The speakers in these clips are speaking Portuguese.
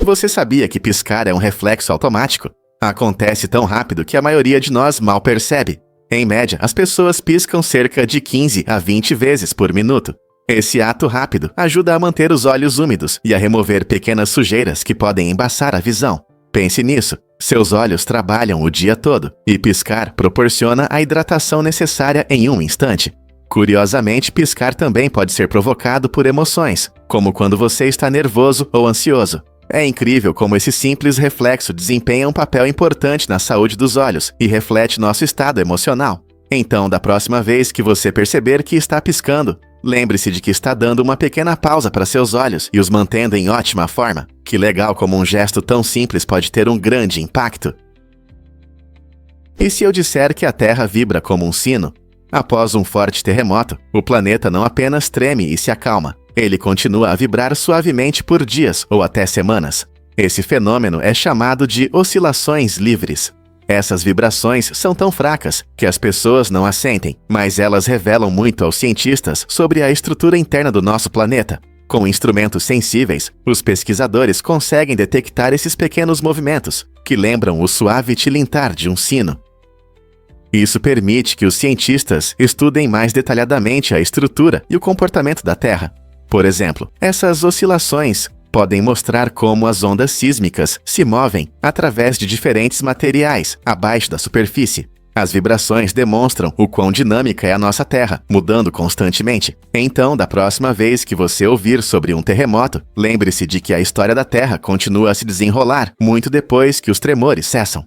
Você sabia que piscar é um reflexo automático? Acontece tão rápido que a maioria de nós mal percebe. Em média, as pessoas piscam cerca de 15 a 20 vezes por minuto. Esse ato rápido ajuda a manter os olhos úmidos e a remover pequenas sujeiras que podem embaçar a visão. Pense nisso. Seus olhos trabalham o dia todo e piscar proporciona a hidratação necessária em um instante. Curiosamente, piscar também pode ser provocado por emoções, como quando você está nervoso ou ansioso. É incrível como esse simples reflexo desempenha um papel importante na saúde dos olhos e reflete nosso estado emocional. Então, da próxima vez que você perceber que está piscando, lembre-se de que está dando uma pequena pausa para seus olhos e os mantendo em ótima forma. Que legal como um gesto tão simples pode ter um grande impacto. E se eu disser que a Terra vibra como um sino? Após um forte terremoto, o planeta não apenas treme e se acalma, ele continua a vibrar suavemente por dias ou até semanas. Esse fenômeno é chamado de oscilações livres. Essas vibrações são tão fracas que as pessoas não as sentem, mas elas revelam muito aos cientistas sobre a estrutura interna do nosso planeta. Com instrumentos sensíveis, os pesquisadores conseguem detectar esses pequenos movimentos, que lembram o suave tilintar de um sino. Isso permite que os cientistas estudem mais detalhadamente a estrutura e o comportamento da Terra. Por exemplo, essas oscilações podem mostrar como as ondas sísmicas se movem através de diferentes materiais abaixo da superfície. As vibrações demonstram o quão dinâmica é a nossa Terra, mudando constantemente. Então, da próxima vez que você ouvir sobre um terremoto, lembre-se de que a história da Terra continua a se desenrolar muito depois que os tremores cessam.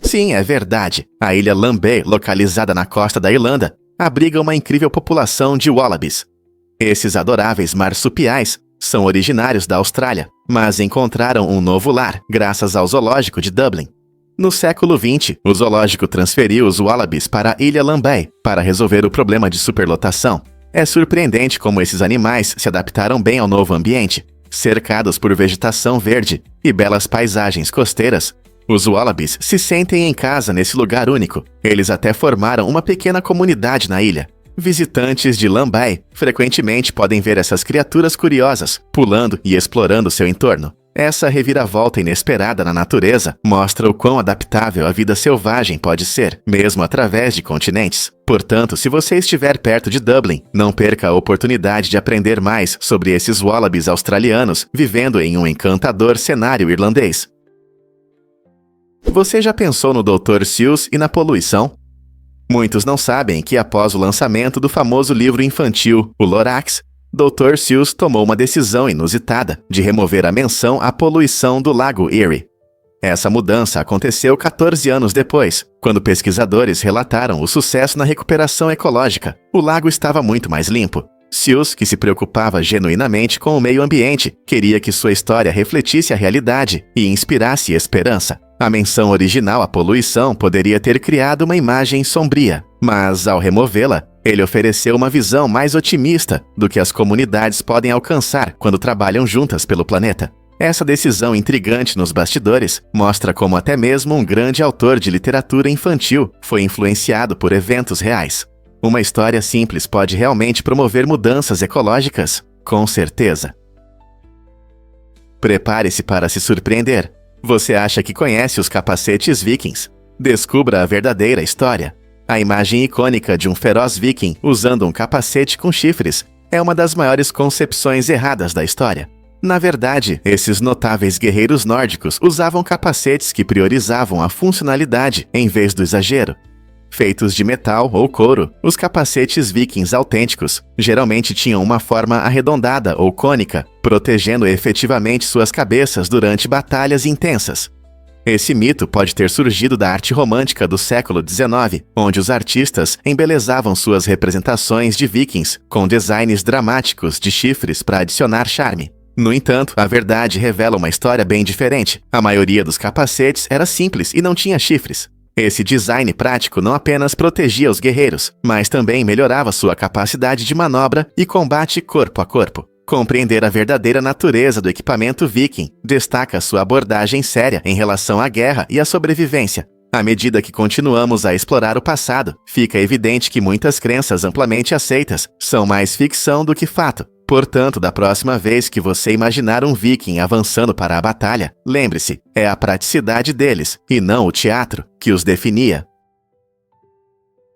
Sim, é verdade. A ilha Lambay, localizada na costa da Irlanda, abriga uma incrível população de wallabies. Esses adoráveis marsupiais são originários da Austrália, mas encontraram um novo lar graças ao zoológico de Dublin. No século XX, o zoológico transferiu os wallabies para a ilha Lambay para resolver o problema de superlotação. É surpreendente como esses animais se adaptaram bem ao novo ambiente. Cercados por vegetação verde e belas paisagens costeiras, os wallabies se sentem em casa nesse lugar único. Eles até formaram uma pequena comunidade na ilha. Visitantes de Lambay frequentemente podem ver essas criaturas curiosas, pulando e explorando seu entorno. Essa reviravolta inesperada na natureza mostra o quão adaptável a vida selvagem pode ser, mesmo através de continentes. Portanto, se você estiver perto de Dublin, não perca a oportunidade de aprender mais sobre esses wallabies australianos vivendo em um encantador cenário irlandês. Você já pensou no Dr. Seuss e na poluição? Muitos não sabem que após o lançamento do famoso livro infantil, O Lorax, Dr. Seuss tomou uma decisão inusitada de remover a menção à poluição do Lago Erie. Essa mudança aconteceu 14 anos depois, quando pesquisadores relataram o sucesso na recuperação ecológica. O lago estava muito mais limpo. Seuss, que se preocupava genuinamente com o meio ambiente, queria que sua história refletisse a realidade e inspirasse esperança. A menção original à poluição poderia ter criado uma imagem sombria, mas ao removê-la, ele ofereceu uma visão mais otimista do que as comunidades podem alcançar quando trabalham juntas pelo planeta. Essa decisão intrigante nos bastidores mostra como até mesmo um grande autor de literatura infantil foi influenciado por eventos reais. Uma história simples pode realmente promover mudanças ecológicas? Com certeza. Prepare-se para se surpreender. Você acha que conhece os capacetes vikings? Descubra a verdadeira história. A imagem icônica de um feroz viking usando um capacete com chifres é uma das maiores concepções erradas da história. Na verdade, esses notáveis guerreiros nórdicos usavam capacetes que priorizavam a funcionalidade em vez do exagero. Feitos de metal ou couro, os capacetes vikings autênticos geralmente tinham uma forma arredondada ou cônica, protegendo efetivamente suas cabeças durante batalhas intensas. Esse mito pode ter surgido da arte romântica do século XIX, onde os artistas embelezavam suas representações de vikings com designs dramáticos de chifres para adicionar charme. No entanto, a verdade revela uma história bem diferente. A maioria dos capacetes era simples e não tinha chifres. Esse design prático não apenas protegia os guerreiros, mas também melhorava sua capacidade de manobra e combate corpo a corpo. Compreender a verdadeira natureza do equipamento viking destaca sua abordagem séria em relação à guerra e à sobrevivência. À medida que continuamos a explorar o passado, fica evidente que muitas crenças amplamente aceitas são mais ficção do que fato. Portanto, da próxima vez que você imaginar um viking avançando para a batalha, lembre-se, é a praticidade deles, e não o teatro, que os definia.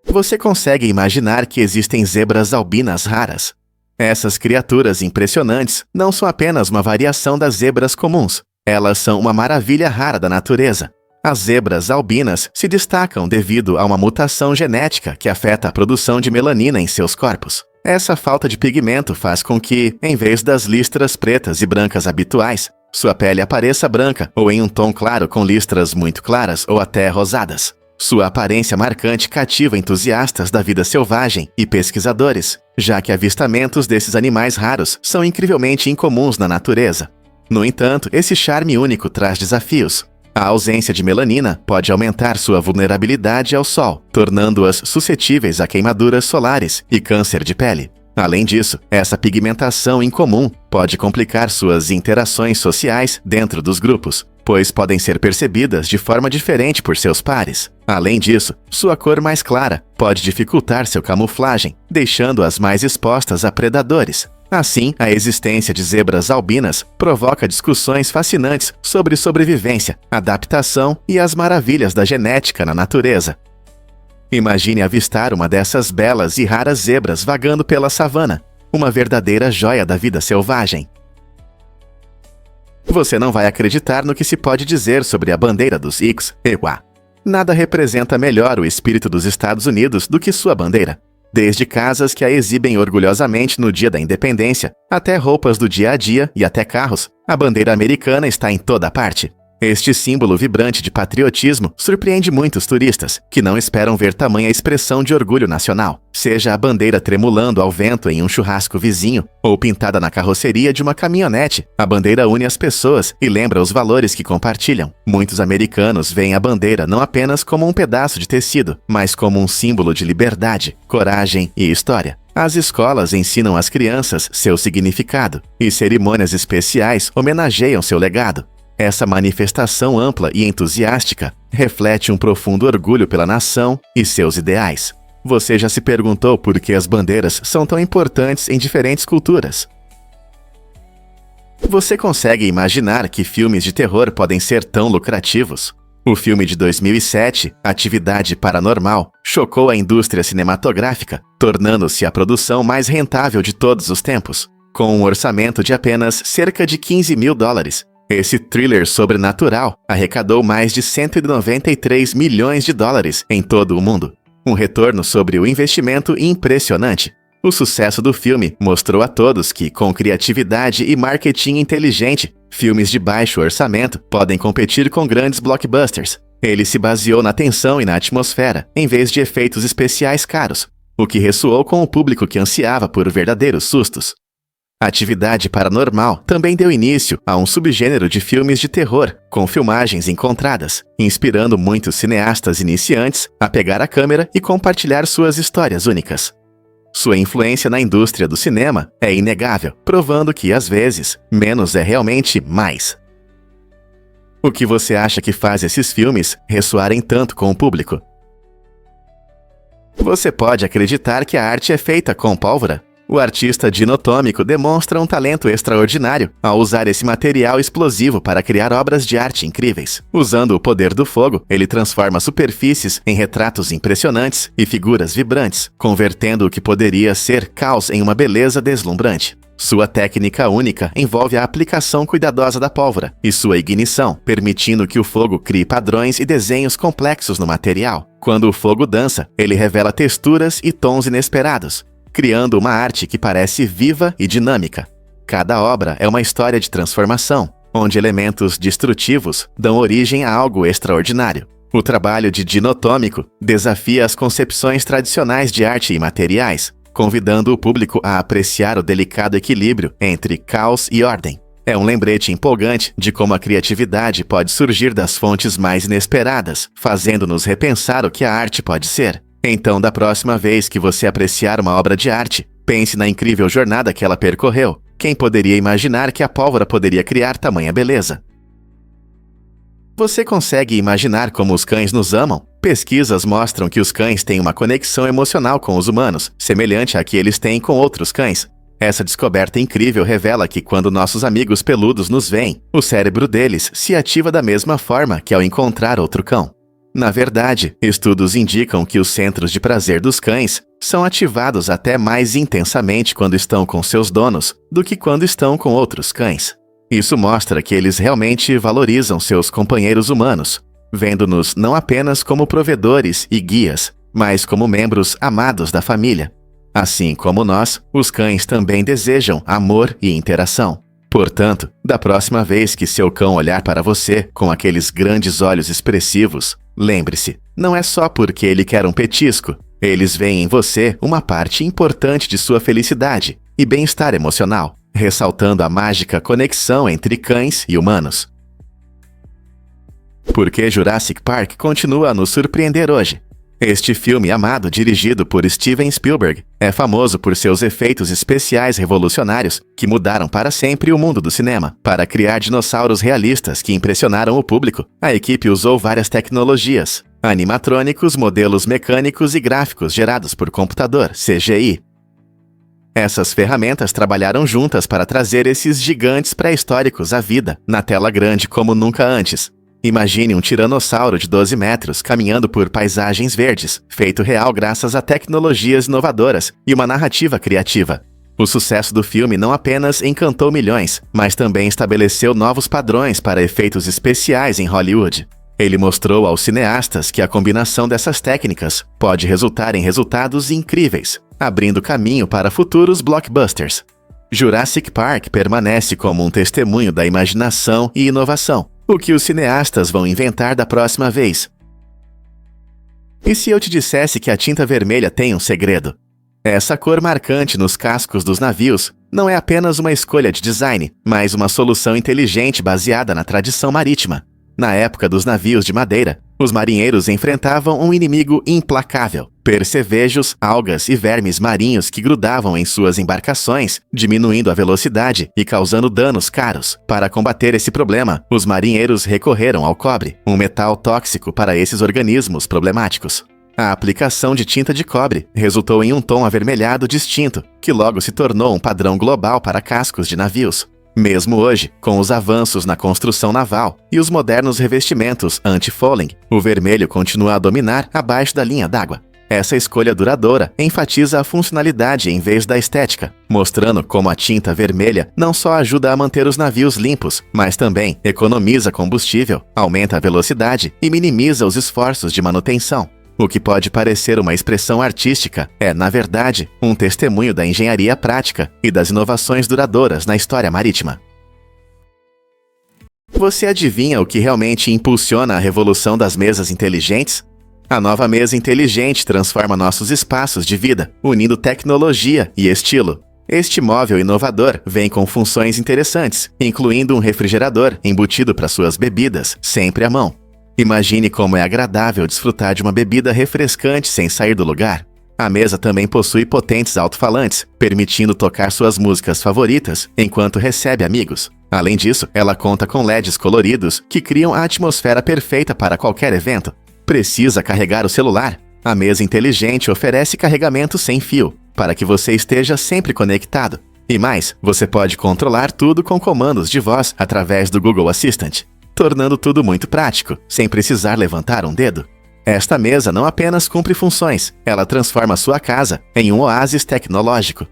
Você consegue imaginar que existem zebras albinas raras? Essas criaturas impressionantes não são apenas uma variação das zebras comuns. Elas são uma maravilha rara da natureza. As zebras albinas se destacam devido a uma mutação genética que afeta a produção de melanina em seus corpos. Essa falta de pigmento faz com que, em vez das listras pretas e brancas habituais, sua pele apareça branca ou em um tom claro com listras muito claras ou até rosadas. Sua aparência marcante cativa entusiastas da vida selvagem e pesquisadores, já que avistamentos desses animais raros são incrivelmente incomuns na natureza. No entanto, esse charme único traz desafios. A ausência de melanina pode aumentar sua vulnerabilidade ao sol, tornando-as suscetíveis a queimaduras solares e câncer de pele. Além disso, essa pigmentação incomum pode complicar suas interações sociais dentro dos grupos, pois podem ser percebidas de forma diferente por seus pares. Além disso, sua cor mais clara pode dificultar sua camuflagem, deixando-as mais expostas a predadores. Assim, a existência de zebras albinas provoca discussões fascinantes sobre sobrevivência, adaptação e as maravilhas da genética na natureza. Imagine avistar uma dessas belas e raras zebras vagando pela savana, uma verdadeira joia da vida selvagem. Você não vai acreditar no que se pode dizer sobre a bandeira dos Ix-Ewa. Nada representa melhor o espírito dos Estados Unidos do que sua bandeira. Desde casas que a exibem orgulhosamente no dia da independência, até roupas do dia a dia e até carros, a bandeira americana está em toda parte. Este símbolo vibrante de patriotismo surpreende muitos turistas, que não esperam ver tamanha expressão de orgulho nacional, seja a bandeira tremulando ao vento em um churrasco vizinho, ou pintada na carroceria de uma caminhonete. A bandeira une as pessoas e lembra os valores que compartilham. Muitos americanos veem a bandeira não apenas como um pedaço de tecido, mas como um símbolo de liberdade, coragem e história. As escolas ensinam às crianças seu significado, e cerimônias especiais homenageiam seu legado. Essa manifestação ampla e entusiástica reflete um profundo orgulho pela nação e seus ideais. Você já se perguntou por que as bandeiras são tão importantes em diferentes culturas? Você consegue imaginar que filmes de terror podem ser tão lucrativos? O filme de 2007, Atividade Paranormal, chocou a indústria cinematográfica, tornando-se a produção mais rentável de todos os tempos. Com um orçamento de apenas cerca de $15 mil, esse thriller sobrenatural arrecadou mais de $193 milhões em todo o mundo. Um retorno sobre o investimento impressionante. O sucesso do filme mostrou a todos que, com criatividade e marketing inteligente, filmes de baixo orçamento podem competir com grandes blockbusters. Ele se baseou na tensão e na atmosfera, em vez de efeitos especiais caros, o que ressoou com o público que ansiava por verdadeiros sustos. Atividade Paranormal também deu início a um subgênero de filmes de terror, com filmagens encontradas, inspirando muitos cineastas iniciantes a pegar a câmera e compartilhar suas histórias únicas. Sua influência na indústria do cinema é inegável, provando que, às vezes, menos é realmente mais. O que você acha que faz esses filmes ressoarem tanto com o público? Você pode acreditar que a arte é feita com pólvora? O artista dinotômico demonstra um talento extraordinário ao usar esse material explosivo para criar obras de arte incríveis. Usando o poder do fogo, ele transforma superfícies em retratos impressionantes e figuras vibrantes, convertendo o que poderia ser caos em uma beleza deslumbrante. Sua técnica única envolve a aplicação cuidadosa da pólvora e sua ignição, permitindo que o fogo crie padrões e desenhos complexos no material. Quando o fogo dança, ele revela texturas e tons inesperados, criando uma arte que parece viva e dinâmica. Cada obra é uma história de transformação, onde elementos destrutivos dão origem a algo extraordinário. O trabalho de dinotômico desafia as concepções tradicionais de arte e materiais, convidando o público a apreciar o delicado equilíbrio entre caos e ordem. É um lembrete empolgante de como a criatividade pode surgir das fontes mais inesperadas, fazendo-nos repensar o que a arte pode ser. Então, da próxima vez que você apreciar uma obra de arte, pense na incrível jornada que ela percorreu. Quem poderia imaginar que a pólvora poderia criar tamanha beleza? Você consegue imaginar como os cães nos amam? Pesquisas mostram que os cães têm uma conexão emocional com os humanos, semelhante à que eles têm com outros cães. Essa descoberta incrível revela que quando nossos amigos peludos nos veem, o cérebro deles se ativa da mesma forma que ao encontrar outro cão. Na verdade, estudos indicam que os centros de prazer dos cães são ativados até mais intensamente quando estão com seus donos do que quando estão com outros cães. Isso mostra que eles realmente valorizam seus companheiros humanos, vendo-nos não apenas como provedores e guias, mas como membros amados da família. Assim como nós, os cães também desejam amor e interação. Portanto, da próxima vez que seu cão olhar para você com aqueles grandes olhos expressivos, lembre-se, não é só porque ele quer um petisco. Eles veem em você uma parte importante de sua felicidade e bem-estar emocional, ressaltando a mágica conexão entre cães e humanos. Por que Jurassic Park continua a nos surpreender hoje? Este filme amado, dirigido por Steven Spielberg, é famoso por seus efeitos especiais revolucionários que mudaram para sempre o mundo do cinema. Para criar dinossauros realistas que impressionaram o público, a equipe usou várias tecnologias: animatrônicos, modelos mecânicos e gráficos gerados por computador, CGI. Essas ferramentas trabalharam juntas para trazer esses gigantes pré-históricos à vida, na tela grande como nunca antes. Imagine um tiranossauro de 12 metros caminhando por paisagens verdes, feito real graças a tecnologias inovadoras e uma narrativa criativa. O sucesso do filme não apenas encantou milhões, mas também estabeleceu novos padrões para efeitos especiais em Hollywood. Ele mostrou aos cineastas que a combinação dessas técnicas pode resultar em resultados incríveis, abrindo caminho para futuros blockbusters. Jurassic Park permanece como um testemunho da imaginação e inovação. O que os cineastas vão inventar da próxima vez? E se eu te dissesse que a tinta vermelha tem um segredo? Essa cor marcante nos cascos dos navios não é apenas uma escolha de design, mas uma solução inteligente baseada na tradição marítima. Na época dos navios de madeira, os marinheiros enfrentavam um inimigo implacável: percevejos, algas e vermes marinhos que grudavam em suas embarcações, diminuindo a velocidade e causando danos caros. Para combater esse problema, os marinheiros recorreram ao cobre, um metal tóxico para esses organismos problemáticos. A aplicação de tinta de cobre resultou em um tom avermelhado distinto, que logo se tornou um padrão global para cascos de navios. Mesmo hoje, com os avanços na construção naval e os modernos revestimentos anti-fouling, o vermelho continua a dominar abaixo da linha d'água. Essa escolha duradoura enfatiza a funcionalidade em vez da estética, mostrando como a tinta vermelha não só ajuda a manter os navios limpos, mas também economiza combustível, aumenta a velocidade e minimiza os esforços de manutenção. O que pode parecer uma expressão artística é, na verdade, um testemunho da engenharia prática e das inovações duradouras na história marítima. Você adivinha o que realmente impulsiona a revolução das mesas inteligentes? A nova mesa inteligente transforma nossos espaços de vida, unindo tecnologia e estilo. Este móvel inovador vem com funções interessantes, incluindo um refrigerador embutido para suas bebidas, sempre à mão. Imagine como é agradável desfrutar de uma bebida refrescante sem sair do lugar. A mesa também possui potentes alto-falantes, permitindo tocar suas músicas favoritas enquanto recebe amigos. Além disso, ela conta com LEDs coloridos que criam a atmosfera perfeita para qualquer evento. Precisa carregar o celular? A mesa inteligente oferece carregamento sem fio, para que você esteja sempre conectado. E mais, você pode controlar tudo com comandos de voz através do Google Assistant, tornando tudo muito prático, sem precisar levantar um dedo. Esta mesa não apenas cumpre funções, ela transforma sua casa em um oásis tecnológico.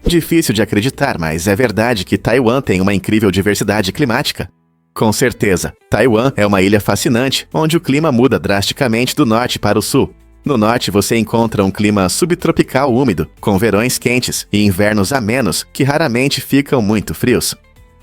Difícil de acreditar, mas é verdade que Taiwan tem uma incrível diversidade climática. Com certeza, Taiwan é uma ilha fascinante, onde o clima muda drasticamente do norte para o sul. No norte você encontra um clima subtropical úmido, com verões quentes e invernos amenos que raramente ficam muito frios.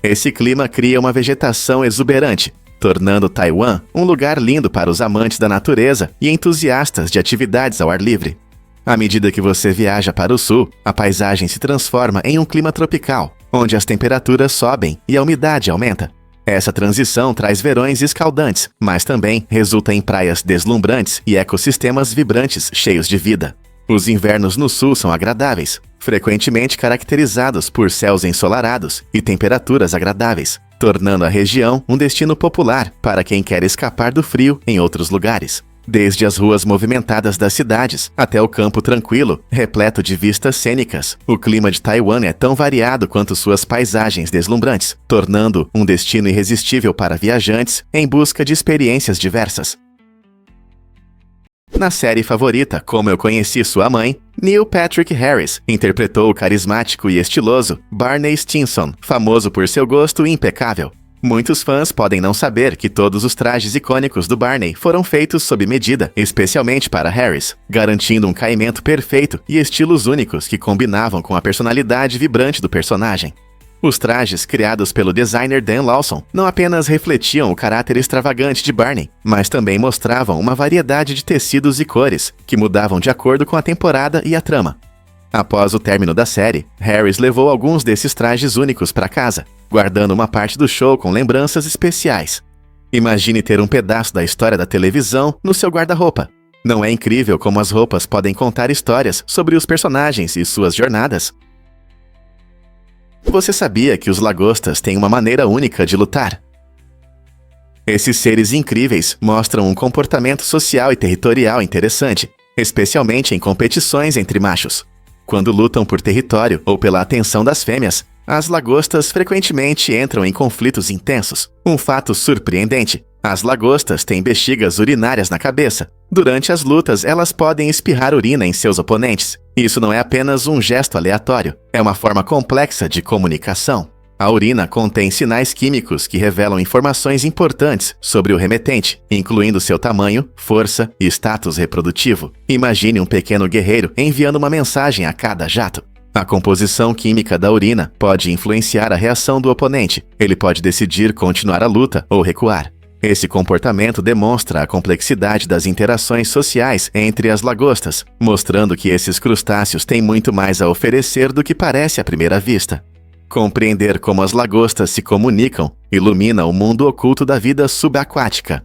Esse clima cria uma vegetação exuberante, tornando Taiwan um lugar lindo para os amantes da natureza e entusiastas de atividades ao ar livre. À medida que você viaja para o sul, a paisagem se transforma em um clima tropical, onde as temperaturas sobem e a umidade aumenta. Essa transição traz verões escaldantes, mas também resulta em praias deslumbrantes e ecossistemas vibrantes cheios de vida. Os invernos no sul são agradáveis, frequentemente caracterizados por céus ensolarados e temperaturas agradáveis, tornando a região um destino popular para quem quer escapar do frio em outros lugares. Desde as ruas movimentadas das cidades até o campo tranquilo, repleto de vistas cênicas, o clima de Taiwan é tão variado quanto suas paisagens deslumbrantes, tornando um destino irresistível para viajantes em busca de experiências diversas. Na série favorita Como Eu Conheci Sua Mãe, Neil Patrick Harris interpretou o carismático e estiloso Barney Stinson, famoso por seu gosto impecável. Muitos fãs podem não saber que todos os trajes icônicos do Barney foram feitos sob medida, especialmente para Harris, garantindo um caimento perfeito e estilos únicos que combinavam com a personalidade vibrante do personagem. Os trajes criados pelo designer Dan Lawson não apenas refletiam o caráter extravagante de Barney, mas também mostravam uma variedade de tecidos e cores, que mudavam de acordo com a temporada e a trama. Após o término da série, Harris levou alguns desses trajes únicos para casa, guardando uma parte do show com lembranças especiais. Imagine ter um pedaço da história da televisão no seu guarda-roupa. Não é incrível como as roupas podem contar histórias sobre os personagens e suas jornadas? Você sabia que os lagostas têm uma maneira única de lutar? Esses seres incríveis mostram um comportamento social e territorial interessante, especialmente em competições entre machos. Quando lutam por território ou pela atenção das fêmeas, as lagostas frequentemente entram em conflitos intensos. Um fato surpreendente: as lagostas têm bexigas urinárias na cabeça. Durante as lutas, elas podem espirrar urina em seus oponentes. Isso não é apenas um gesto aleatório, é uma forma complexa de comunicação. A urina contém sinais químicos que revelam informações importantes sobre o remetente, incluindo seu tamanho, força e status reprodutivo. Imagine um pequeno guerreiro enviando uma mensagem a cada jato. A composição química da urina pode influenciar a reação do oponente. Ele pode decidir continuar a luta ou recuar. Esse comportamento demonstra a complexidade das interações sociais entre as lagostas, mostrando que esses crustáceos têm muito mais a oferecer do que parece à primeira vista. Compreender como as lagostas se comunicam ilumina o mundo oculto da vida subaquática.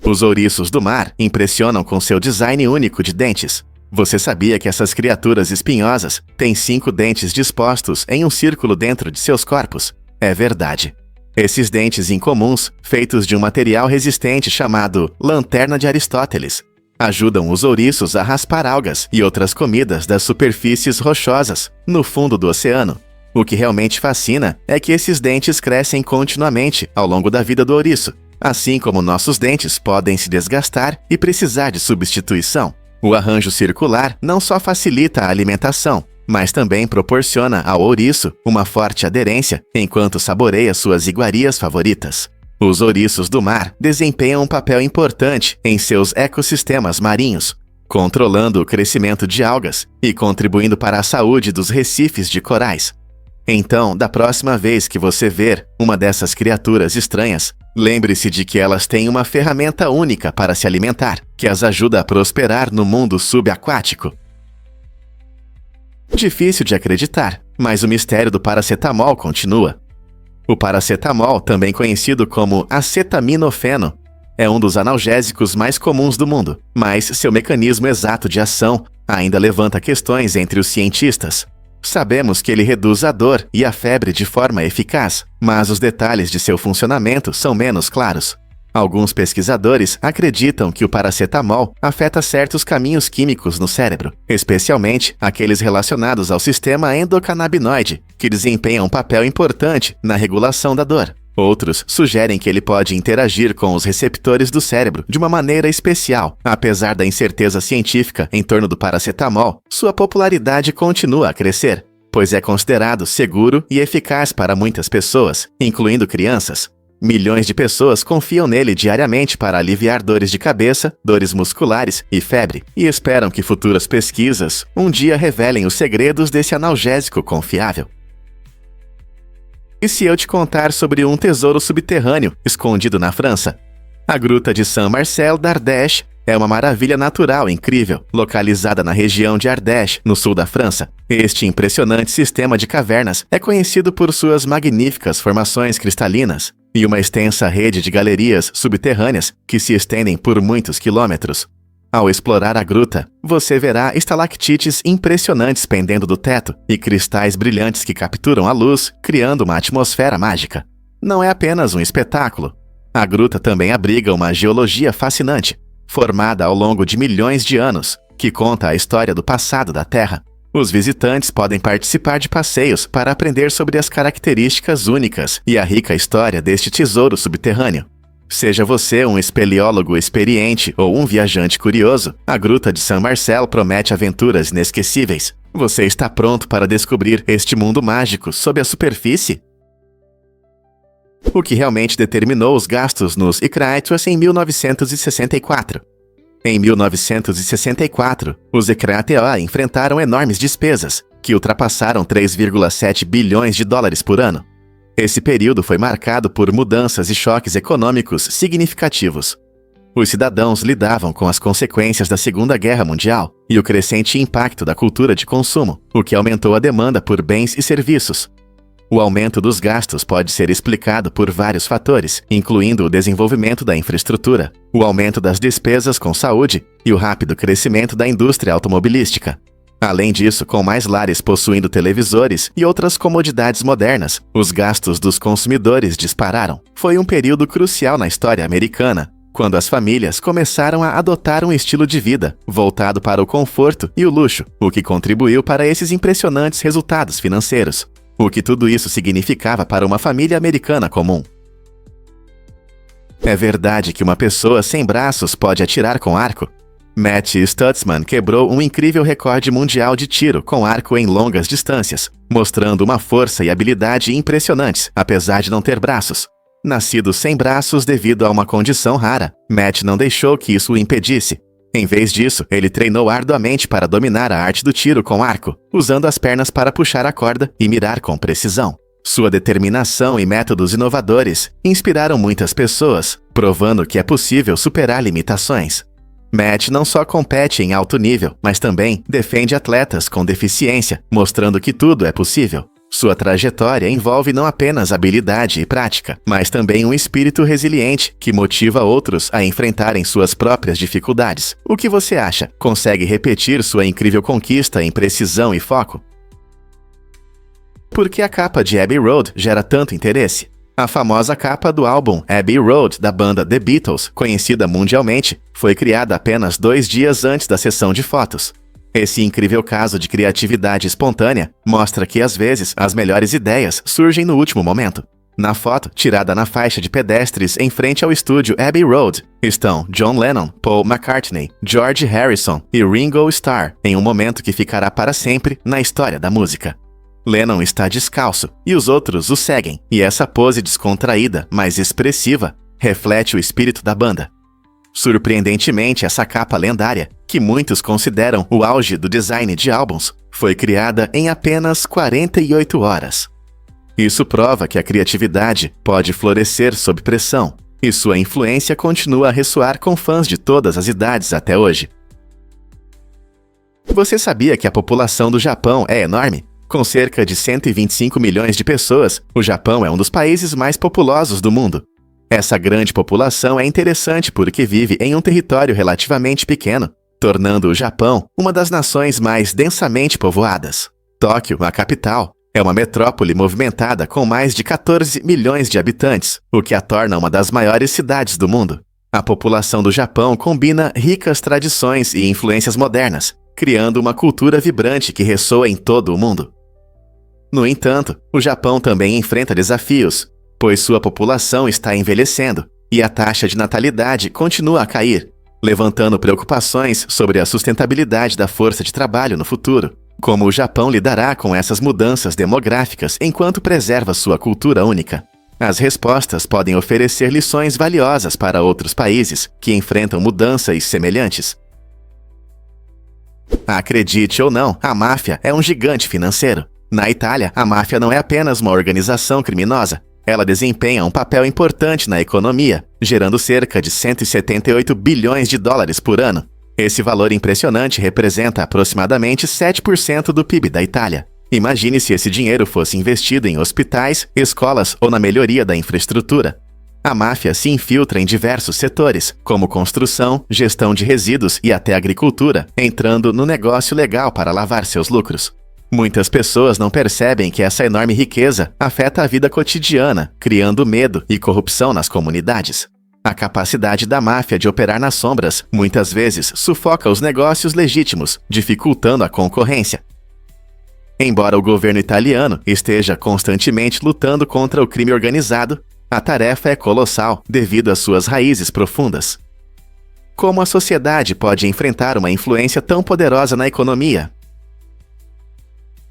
Os ouriços do mar impressionam com seu design único de dentes. Você sabia que essas criaturas espinhosas têm 5 dentes dispostos em um círculo dentro de seus corpos? É verdade. Esses dentes incomuns, feitos de um material resistente chamado lanterna de Aristóteles, ajudam os ouriços a raspar algas e outras comidas das superfícies rochosas no fundo do oceano. O que realmente fascina é que esses dentes crescem continuamente ao longo da vida do ouriço, assim como nossos dentes podem se desgastar e precisar de substituição. O arranjo circular não só facilita a alimentação, mas também proporciona ao ouriço uma forte aderência enquanto saboreia suas iguarias favoritas. Os ouriços do mar desempenham um papel importante em seus ecossistemas marinhos, controlando o crescimento de algas e contribuindo para a saúde dos recifes de corais. Então, da próxima vez que você ver uma dessas criaturas estranhas, lembre-se de que elas têm uma ferramenta única para se alimentar, que as ajuda a prosperar no mundo subaquático. Difícil de acreditar, mas o mistério do paracetamol continua. O paracetamol, também conhecido como acetaminofeno, é um dos analgésicos mais comuns do mundo, mas seu mecanismo exato de ação ainda levanta questões entre os cientistas. Sabemos que ele reduz a dor e a febre de forma eficaz, mas os detalhes de seu funcionamento são menos claros. Alguns pesquisadores acreditam que o paracetamol afeta certos caminhos químicos no cérebro, especialmente aqueles relacionados ao sistema endocannabinoide, que desempenham um papel importante na regulação da dor. Outros sugerem que ele pode interagir com os receptores do cérebro de uma maneira especial. Apesar da incerteza científica em torno do paracetamol, sua popularidade continua a crescer, pois é considerado seguro e eficaz para muitas pessoas, incluindo crianças. Milhões de pessoas confiam nele diariamente para aliviar dores de cabeça, dores musculares e febre, e esperam que futuras pesquisas um dia revelem os segredos desse analgésico confiável. E se eu te contar sobre um tesouro subterrâneo escondido na França? A Gruta de Saint-Marcel d'Ardèche é uma maravilha natural incrível, localizada na região de Ardèche, no sul da França. Este impressionante sistema de cavernas é conhecido por suas magníficas formações cristalinas e uma extensa rede de galerias subterrâneas que se estendem por muitos quilômetros. Ao explorar a gruta, você verá estalactites impressionantes pendendo do teto e cristais brilhantes que capturam a luz, criando uma atmosfera mágica. Não é apenas um espetáculo. A gruta também abriga uma geologia fascinante, formada ao longo de milhões de anos, que conta a história do passado da Terra. Os visitantes podem participar de passeios para aprender sobre as características únicas e a rica história deste tesouro subterrâneo. Seja você um espeleólogo experiente ou um viajante curioso, a Gruta de San Marcel promete aventuras inesquecíveis. Você está pronto para descobrir este mundo mágico sob a superfície? O que realmente determinou os gastos nos Ecratios em 1964. Em 1964, os Ecrateo enfrentaram enormes despesas, que ultrapassaram 3,7 bilhões de dólares por ano. Esse período foi marcado por mudanças e choques econômicos significativos. Os cidadãos lidavam com as consequências da Segunda Guerra Mundial e o crescente impacto da cultura de consumo, o que aumentou a demanda por bens e serviços. O aumento dos gastos pode ser explicado por vários fatores, incluindo o desenvolvimento da infraestrutura, o aumento das despesas com saúde e o rápido crescimento da indústria automobilística. Além disso, com mais lares possuindo televisores e outras comodidades modernas, os gastos dos consumidores dispararam. Foi um período crucial na história americana, quando as famílias começaram a adotar um estilo de vida voltado para o conforto e o luxo, o que contribuiu para esses impressionantes resultados financeiros. O que tudo isso significava para uma família americana comum? É verdade que uma pessoa sem braços pode atirar com arco? Matt Stutzman quebrou um incrível recorde mundial de tiro com arco em longas distâncias, mostrando uma força e habilidade impressionantes, apesar de não ter braços. Nascido sem braços devido a uma condição rara, Matt não deixou que isso o impedisse. Em vez disso, ele treinou arduamente para dominar a arte do tiro com arco, usando as pernas para puxar a corda e mirar com precisão. Sua determinação e métodos inovadores inspiraram muitas pessoas, provando que é possível superar limitações. Matt não só compete em alto nível, mas também defende atletas com deficiência, mostrando que tudo é possível. Sua trajetória envolve não apenas habilidade e prática, mas também um espírito resiliente que motiva outros a enfrentarem suas próprias dificuldades. O que você acha? Consegue repetir sua incrível conquista em precisão e foco? Por que a capa de Abbey Road gera tanto interesse? A famosa capa do álbum Abbey Road da banda The Beatles, conhecida mundialmente, foi criada apenas 2 dias antes da sessão de fotos. Esse incrível caso de criatividade espontânea mostra que, às vezes, as melhores ideias surgem no último momento. Na foto, tirada na faixa de pedestres em frente ao estúdio Abbey Road, estão John Lennon, Paul McCartney, George Harrison e Ringo Starr, em um momento que ficará para sempre na história da música. Lennon está descalço e os outros o seguem, e essa pose descontraída, mas expressiva, reflete o espírito da banda. Surpreendentemente, essa capa lendária, que muitos consideram o auge do design de álbuns, foi criada em apenas 48 horas. Isso prova que a criatividade pode florescer sob pressão, e sua influência continua a ressoar com fãs de todas as idades até hoje. Você sabia que a população do Japão é enorme? Com cerca de 125 milhões de pessoas, o Japão é um dos países mais populosos do mundo. Essa grande população é interessante porque vive em um território relativamente pequeno, tornando o Japão uma das nações mais densamente povoadas. Tóquio, a capital, é uma metrópole movimentada com mais de 14 milhões de habitantes, o que a torna uma das maiores cidades do mundo. A população do Japão combina ricas tradições e influências modernas, criando uma cultura vibrante que ressoa em todo o mundo. No entanto, o Japão também enfrenta desafios, pois sua população está envelhecendo e a taxa de natalidade continua a cair, levantando preocupações sobre a sustentabilidade da força de trabalho no futuro. Como o Japão lidará com essas mudanças demográficas enquanto preserva sua cultura única? As respostas podem oferecer lições valiosas para outros países que enfrentam mudanças semelhantes. Acredite ou não, a máfia é um gigante financeiro. Na Itália, a máfia não é apenas uma organização criminosa. Ela desempenha um papel importante na economia, gerando cerca de 178 bilhões de dólares por ano. Esse valor impressionante representa aproximadamente 7% do PIB da Itália. Imagine se esse dinheiro fosse investido em hospitais, escolas ou na melhoria da infraestrutura. A máfia se infiltra em diversos setores, como construção, gestão de resíduos e até agricultura, entrando no negócio legal para lavar seus lucros. Muitas pessoas não percebem que essa enorme riqueza afeta a vida cotidiana, criando medo e corrupção nas comunidades. A capacidade da máfia de operar nas sombras muitas vezes sufoca os negócios legítimos, dificultando a concorrência. Embora o governo italiano esteja constantemente lutando contra o crime organizado, a tarefa é colossal devido às suas raízes profundas. Como a sociedade pode enfrentar uma influência tão poderosa na economia?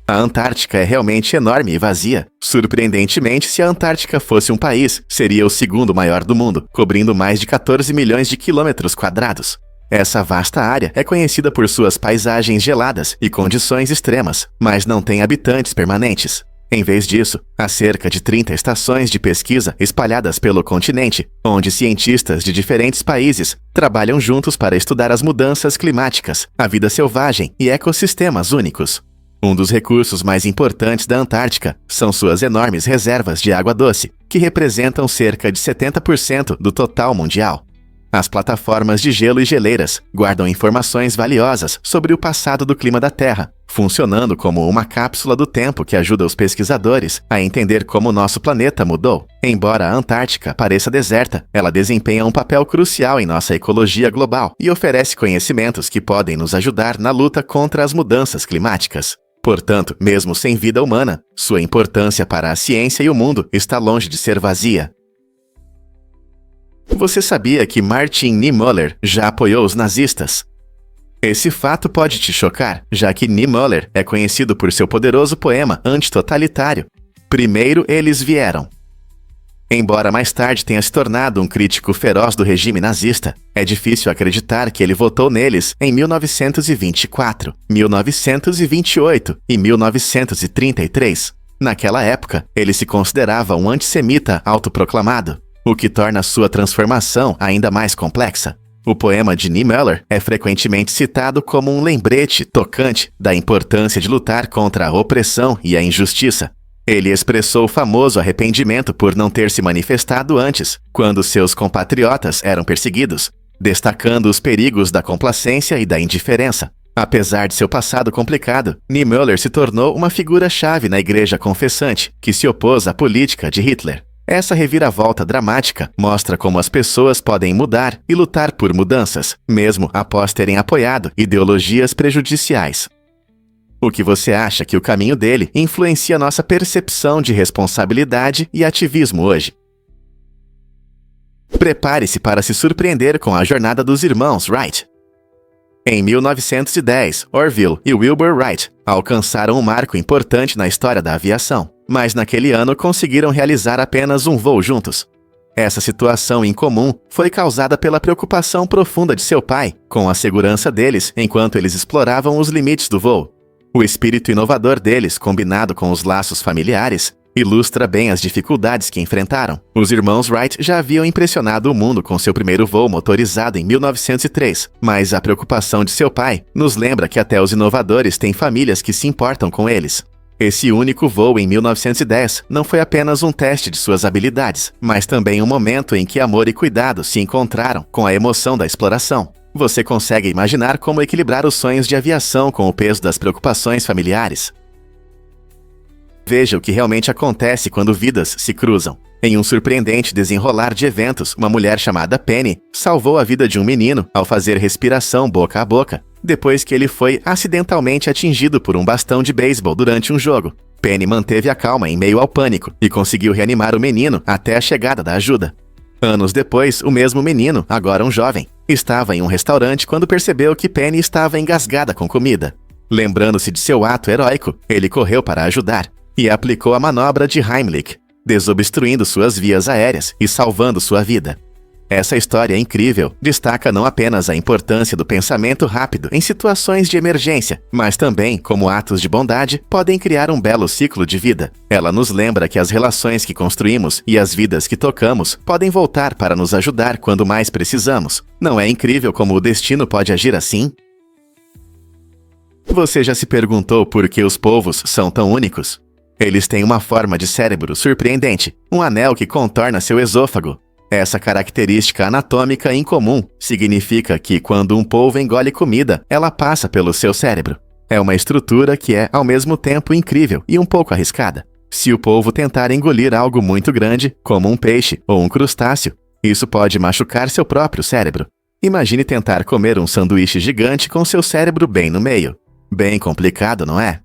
A Antártica é realmente enorme e vazia. Surpreendentemente, se a Antártica fosse um país, seria o segundo maior do mundo, cobrindo mais de 14 milhões de quilômetros quadrados. Essa vasta área é conhecida por suas paisagens geladas e condições extremas, mas não tem habitantes permanentes. Em vez disso, há cerca de 30 estações de pesquisa espalhadas pelo continente, onde cientistas de diferentes países trabalham juntos para estudar as mudanças climáticas, a vida selvagem e ecossistemas únicos. Um dos recursos mais importantes da Antártica são suas enormes reservas de água doce, que representam cerca de 70% do total mundial. As plataformas de gelo e geleiras guardam informações valiosas sobre o passado do clima da Terra, funcionando como uma cápsula do tempo que ajuda os pesquisadores a entender como nosso planeta mudou. Embora a Antártica pareça deserta, ela desempenha um papel crucial em nossa ecologia global e oferece conhecimentos que podem nos ajudar na luta contra as mudanças climáticas. Portanto, mesmo sem vida humana, sua importância para a ciência e o mundo está longe de ser vazia. Você sabia que Martin Niemöller já apoiou os nazistas? Esse fato pode te chocar, já que Niemöller é conhecido por seu poderoso poema antitotalitário, Primeiro Eles Vieram. Embora mais tarde tenha se tornado um crítico feroz do regime nazista, é difícil acreditar que ele votou neles em 1924, 1928 e 1933. Naquela época, ele se considerava um antissemita autoproclamado, o que torna sua transformação ainda mais complexa. O poema de Niemöller é frequentemente citado como um lembrete tocante da importância de lutar contra a opressão e a injustiça. Ele expressou o famoso arrependimento por não ter se manifestado antes, quando seus compatriotas eram perseguidos, destacando os perigos da complacência e da indiferença. Apesar de seu passado complicado, Niemöller se tornou uma figura-chave na Igreja Confessante, que se opôs à política de Hitler. Essa reviravolta dramática mostra como as pessoas podem mudar e lutar por mudanças, mesmo após terem apoiado ideologias prejudiciais. O que você acha que o caminho dele influencia nossa percepção de responsabilidade e ativismo hoje? Prepare-se para se surpreender com a jornada dos irmãos Wright. Em 1910, Orville e Wilbur Wright alcançaram um marco importante na história da aviação, mas naquele ano conseguiram realizar apenas um voo juntos. Essa situação incomum foi causada pela preocupação profunda de seu pai com a segurança deles enquanto eles exploravam os limites do voo. O espírito inovador deles, combinado com os laços familiares, ilustra bem as dificuldades que enfrentaram. Os irmãos Wright já haviam impressionado o mundo com seu primeiro voo motorizado em 1903, mas a preocupação de seu pai nos lembra que até os inovadores têm famílias que se importam com eles. Esse único voo em 1910 não foi apenas um teste de suas habilidades, mas também um momento em que amor e cuidado se encontraram com a emoção da exploração. Você consegue imaginar como equilibrar os sonhos de aviação com o peso das preocupações familiares? Veja o que realmente acontece quando vidas se cruzam. Em um surpreendente desenrolar de eventos, uma mulher chamada Penny salvou a vida de um menino ao fazer respiração boca a boca, depois que ele foi acidentalmente atingido por um bastão de beisebol durante um jogo. Penny manteve a calma em meio ao pânico e conseguiu reanimar o menino até a chegada da ajuda. Anos depois, o mesmo menino, agora um jovem, estava em um restaurante quando percebeu que Penny estava engasgada com comida. Lembrando-se de seu ato heróico, ele correu para ajudar e aplicou a manobra de Heimlich, desobstruindo suas vias aéreas e salvando sua vida. Essa história incrível destaca não apenas a importância do pensamento rápido em situações de emergência, mas também como atos de bondade podem criar um belo ciclo de vida. Ela nos lembra que as relações que construímos e as vidas que tocamos podem voltar para nos ajudar quando mais precisamos. Não é incrível como o destino pode agir assim? Você já se perguntou por que os povos são tão únicos? Eles têm uma forma de cérebro surpreendente, um anel que contorna seu esôfago. Essa característica anatômica incomum significa que quando um polvo engole comida, ela passa pelo seu cérebro. É uma estrutura que é, ao mesmo tempo, incrível e um pouco arriscada. Se o polvo tentar engolir algo muito grande, como um peixe ou um crustáceo, isso pode machucar seu próprio cérebro. Imagine tentar comer um sanduíche gigante com seu cérebro bem no meio. Bem complicado, não é?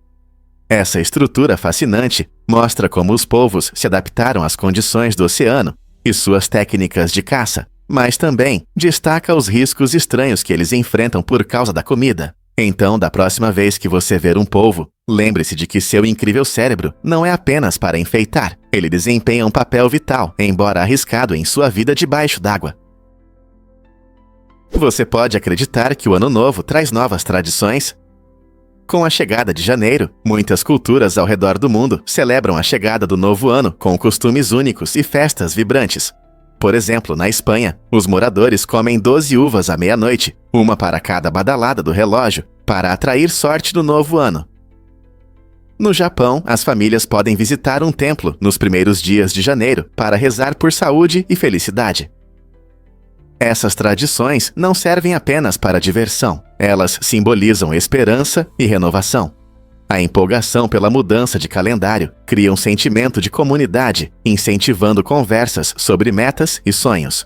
Essa estrutura fascinante mostra como os polvos se adaptaram às condições do oceano e suas técnicas de caça, mas também destaca os riscos estranhos que eles enfrentam por causa da comida. Então, da próxima vez que você ver um polvo, lembre-se de que seu incrível cérebro não é apenas para enfeitar. Ele desempenha um papel vital, embora arriscado em sua vida debaixo d'água. Você pode acreditar que o Ano Novo traz novas tradições? Com a chegada de janeiro, muitas culturas ao redor do mundo celebram a chegada do novo ano com costumes únicos e festas vibrantes. Por exemplo, na Espanha, os moradores comem 12 uvas à meia-noite, uma para cada badalada do relógio, para atrair sorte no novo ano. No Japão, as famílias podem visitar um templo nos primeiros dias de janeiro para rezar por saúde e felicidade. Essas tradições não servem apenas para diversão. Elas simbolizam esperança e renovação. A empolgação pela mudança de calendário cria um sentimento de comunidade, incentivando conversas sobre metas e sonhos.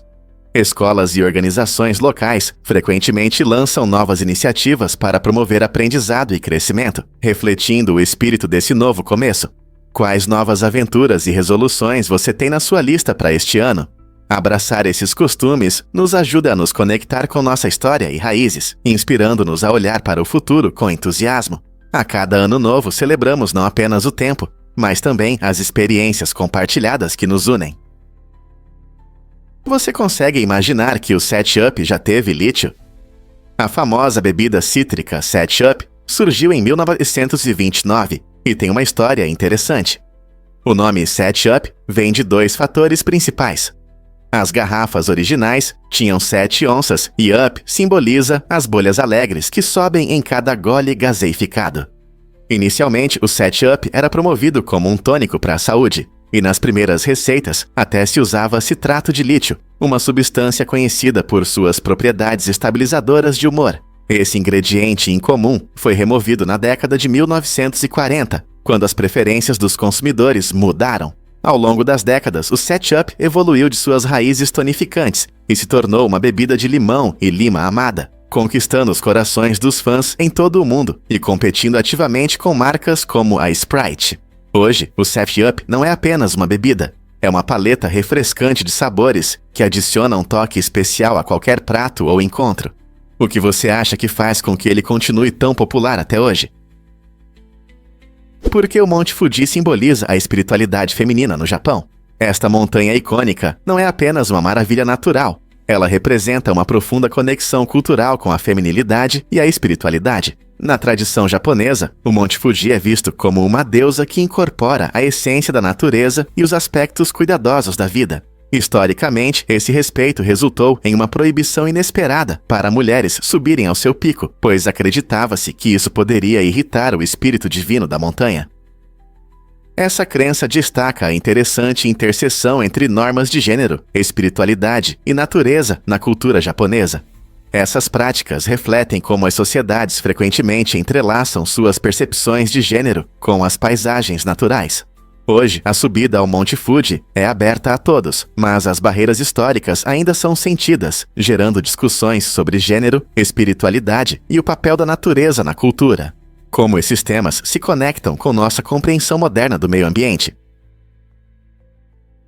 Escolas e organizações locais frequentemente lançam novas iniciativas para promover aprendizado e crescimento, refletindo o espírito desse novo começo. Quais novas aventuras e resoluções você tem na sua lista para este ano? Abraçar esses costumes nos ajuda a nos conectar com nossa história e raízes, inspirando-nos a olhar para o futuro com entusiasmo. A cada ano novo celebramos não apenas o tempo, mas também as experiências compartilhadas que nos unem. Você consegue imaginar que o 7-Up já teve lítio? A famosa bebida cítrica 7-Up surgiu em 1929 e tem uma história interessante. O nome 7-Up vem de dois fatores principais. As garrafas originais tinham 7 onças e up simboliza as bolhas alegres que sobem em cada gole gaseificado. Inicialmente, o 7-Up era promovido como um tônico para a saúde, e nas primeiras receitas até se usava citrato de lítio, uma substância conhecida por suas propriedades estabilizadoras de humor. Esse ingrediente incomum foi removido na década de 1940, quando as preferências dos consumidores mudaram. Ao longo das décadas, o 7-Up evoluiu de suas raízes tonificantes e se tornou uma bebida de limão e lima amada, conquistando os corações dos fãs em todo o mundo e competindo ativamente com marcas como a Sprite. Hoje, o 7-Up não é apenas uma bebida, é uma paleta refrescante de sabores que adiciona um toque especial a qualquer prato ou encontro. O que você acha que faz com que ele continue tão popular até hoje? Porque o Monte Fuji simboliza a espiritualidade feminina no Japão. Esta montanha icônica não é apenas uma maravilha natural. Ela representa uma profunda conexão cultural com a feminilidade e a espiritualidade. Na tradição japonesa, o Monte Fuji é visto como uma deusa que incorpora a essência da natureza e os aspectos cuidadosos da vida. Historicamente, esse respeito resultou em uma proibição inesperada para mulheres subirem ao seu pico, pois acreditava-se que isso poderia irritar o espírito divino da montanha. Essa crença destaca a interessante interseção entre normas de gênero, espiritualidade e natureza na cultura japonesa. Essas práticas refletem como as sociedades frequentemente entrelaçam suas percepções de gênero com as paisagens naturais. Hoje, a subida ao Monte Fuji é aberta a todos, mas as barreiras históricas ainda são sentidas, gerando discussões sobre gênero, espiritualidade e o papel da natureza na cultura. Como esses temas se conectam com nossa compreensão moderna do meio ambiente?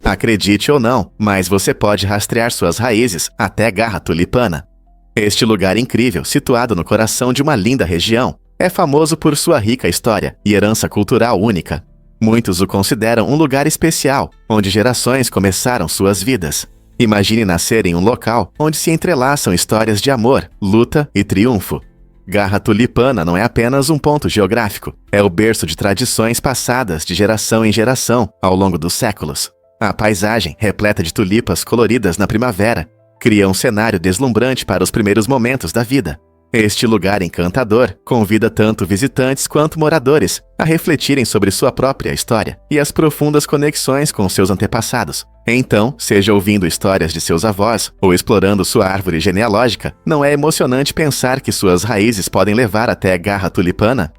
Acredite ou não, mas você pode rastrear suas raízes até Garra Tulipana. Este lugar incrível, situado no coração de uma linda região, é famoso por sua rica história e herança cultural única. Muitos o consideram um lugar especial, onde gerações começaram suas vidas. Imagine nascer em um local onde se entrelaçam histórias de amor, luta e triunfo. Garra Tulipana não é apenas um ponto geográfico, é o berço de tradições passadas de geração em geração ao longo dos séculos. A paisagem, repleta de tulipas coloridas na primavera, cria um cenário deslumbrante para os primeiros momentos da vida. Este lugar encantador convida tanto visitantes quanto moradores a refletirem sobre sua própria história e as profundas conexões com seus antepassados. Então, seja ouvindo histórias de seus avós ou explorando sua árvore genealógica, não é emocionante pensar que suas raízes podem levar até Garra Tulipana?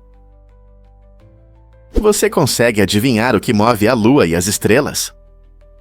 Você consegue adivinhar o que move a Lua e as estrelas?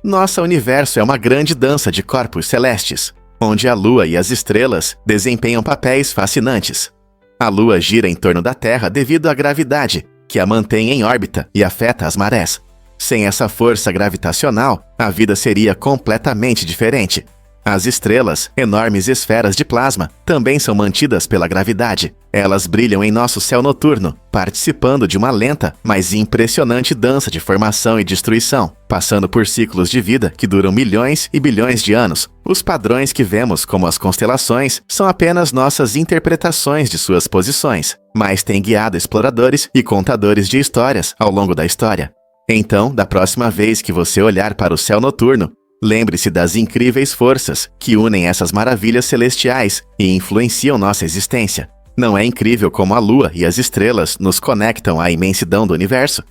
Nosso universo é uma grande dança de corpos celestes, onde a Lua e as estrelas desempenham papéis fascinantes. A Lua gira em torno da Terra devido à gravidade, que a mantém em órbita e afeta as marés. Sem essa força gravitacional, a vida seria completamente diferente. As estrelas, enormes esferas de plasma, também são mantidas pela gravidade. Elas brilham em nosso céu noturno, participando de uma lenta, mas impressionante dança de formação e destruição, passando por ciclos de vida que duram milhões e bilhões de anos. Os padrões que vemos, como as constelações, são apenas nossas interpretações de suas posições, mas têm guiado exploradores e contadores de histórias ao longo da história. Então, da próxima vez que você olhar para o céu noturno, lembre-se das incríveis forças que unem essas maravilhas celestiais e influenciam nossa existência. Não é incrível como a Lua e as estrelas nos conectam à imensidão do universo?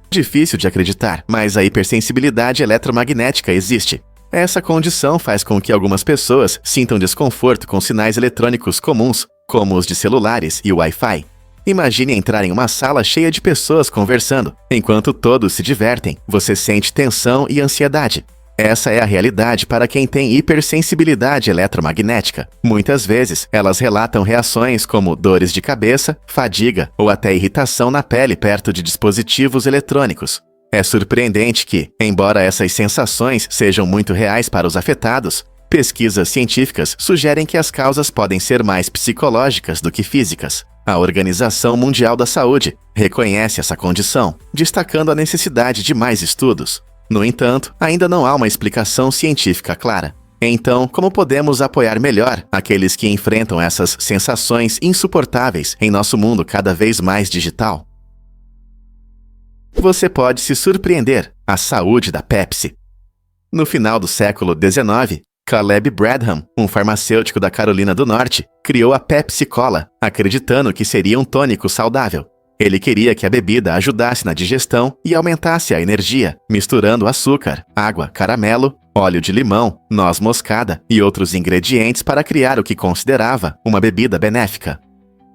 Difícil de acreditar, mas a hipersensibilidade eletromagnética existe. Essa condição faz com que algumas pessoas sintam desconforto com sinais eletrônicos comuns, como os de celulares e Wi-Fi. Imagine entrar em uma sala cheia de pessoas conversando. Enquanto todos se divertem, você sente tensão e ansiedade. Essa é a realidade para quem tem hipersensibilidade eletromagnética. Muitas vezes, elas relatam reações como dores de cabeça, fadiga ou até irritação na pele perto de dispositivos eletrônicos. É surpreendente que, embora essas sensações sejam muito reais para os afetados, pesquisas científicas sugerem que as causas podem ser mais psicológicas do que físicas. A Organização Mundial da Saúde reconhece essa condição, destacando a necessidade de mais estudos. No entanto, ainda não há uma explicação científica clara. Então, como podemos apoiar melhor aqueles que enfrentam essas sensações insuportáveis em nosso mundo cada vez mais digital? Você pode se surpreender: a saúde da Pepsi. No final do século XIX, Caleb Bradham, um farmacêutico da Carolina do Norte, criou a Pepsi Cola, acreditando que seria um tônico saudável. Ele queria que a bebida ajudasse na digestão e aumentasse a energia, misturando açúcar, água, caramelo, óleo de limão, noz moscada e outros ingredientes para criar o que considerava uma bebida benéfica.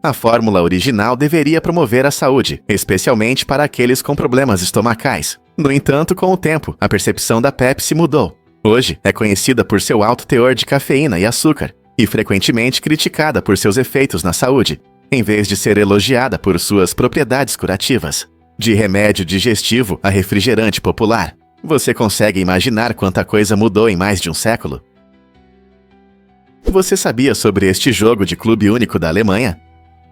A fórmula original deveria promover a saúde, especialmente para aqueles com problemas estomacais. No entanto, com o tempo, a percepção da Pepsi mudou. Hoje, é conhecida por seu alto teor de cafeína e açúcar, e frequentemente criticada por seus efeitos na saúde, em vez de ser elogiada por suas propriedades curativas. De remédio digestivo a refrigerante popular, você consegue imaginar quanta coisa mudou em mais de um século? Você sabia sobre este jogo de clube único da Alemanha?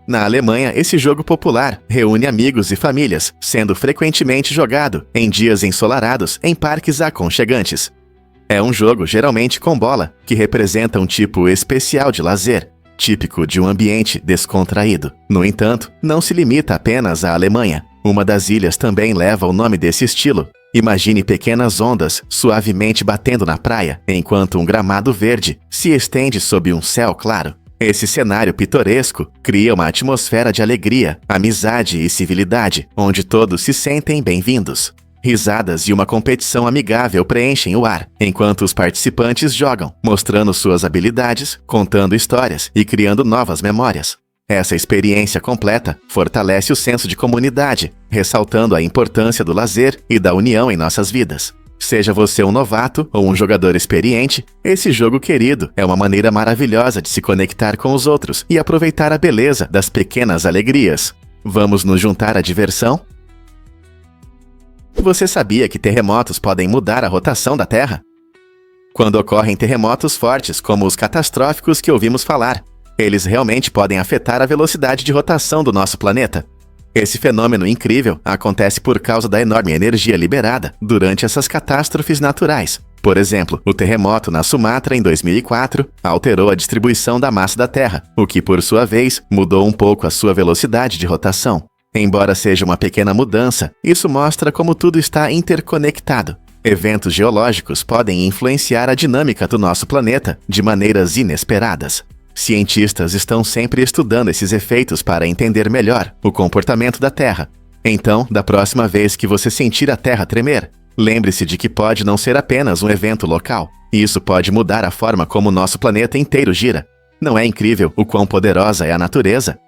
Na Alemanha, esse jogo popular reúne amigos e famílias, sendo frequentemente jogado em dias ensolarados em parques aconchegantes. É um jogo geralmente com bola, que representa um tipo especial de lazer, típico de um ambiente descontraído. No entanto, não se limita apenas à Alemanha. Uma das ilhas também leva o nome desse estilo. Imagine pequenas ondas suavemente batendo na praia, enquanto um gramado verde se estende sob um céu claro. Esse cenário pitoresco cria uma atmosfera de alegria, amizade e civilidade, onde todos se sentem bem-vindos. Risadas e uma competição amigável preenchem o ar, enquanto os participantes jogam, mostrando suas habilidades, contando histórias e criando novas memórias. Essa experiência completa fortalece o senso de comunidade, ressaltando a importância do lazer e da união em nossas vidas. Seja você um novato ou um jogador experiente, esse jogo querido é uma maneira maravilhosa de se conectar com os outros e aproveitar a beleza das pequenas alegrias. Vamos nos juntar à diversão? Você sabia que terremotos podem mudar a rotação da Terra? Quando ocorrem terremotos fortes, como os catastróficos que ouvimos falar, eles realmente podem afetar a velocidade de rotação do nosso planeta. Esse fenômeno incrível acontece por causa da enorme energia liberada durante essas catástrofes naturais. Por exemplo, o terremoto na Sumatra em 2004 alterou a distribuição da massa da Terra, o que, por sua vez, mudou um pouco a sua velocidade de rotação. Embora seja uma pequena mudança, isso mostra como tudo está interconectado. Eventos geológicos podem influenciar a dinâmica do nosso planeta de maneiras inesperadas. Cientistas estão sempre estudando esses efeitos para entender melhor o comportamento da Terra. Então, da próxima vez que você sentir a Terra tremer, lembre-se de que pode não ser apenas um evento local, e isso pode mudar a forma como o nosso planeta inteiro gira. Não é incrível o quão poderosa é a natureza?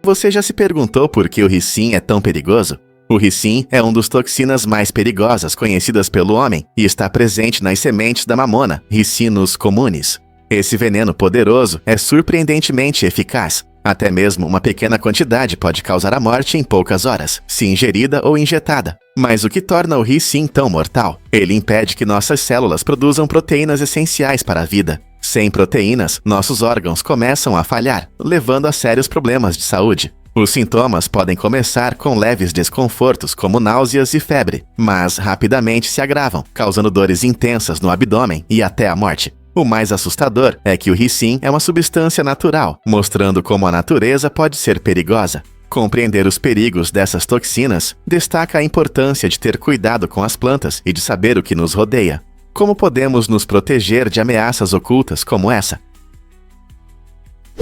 Você já se perguntou por que o ricin é tão perigoso? O ricin é um dos toxinas mais perigosas conhecidas pelo homem e está presente nas sementes da mamona, Ricinus communis. Esse veneno poderoso é surpreendentemente eficaz. Até mesmo uma pequena quantidade pode causar a morte em poucas horas, se ingerida ou injetada. Mas o que torna o ricin tão mortal? Ele impede que nossas células produzam proteínas essenciais para a vida. Sem proteínas, nossos órgãos começam a falhar, levando a sérios problemas de saúde. Os sintomas podem começar com leves desconfortos, como náuseas e febre, mas rapidamente se agravam, causando dores intensas no abdômen e até a morte. O mais assustador é que o ricin é uma substância natural, mostrando como a natureza pode ser perigosa. Compreender os perigos dessas toxinas destaca a importância de ter cuidado com as plantas e de saber o que nos rodeia. Como podemos nos proteger de ameaças ocultas como essa?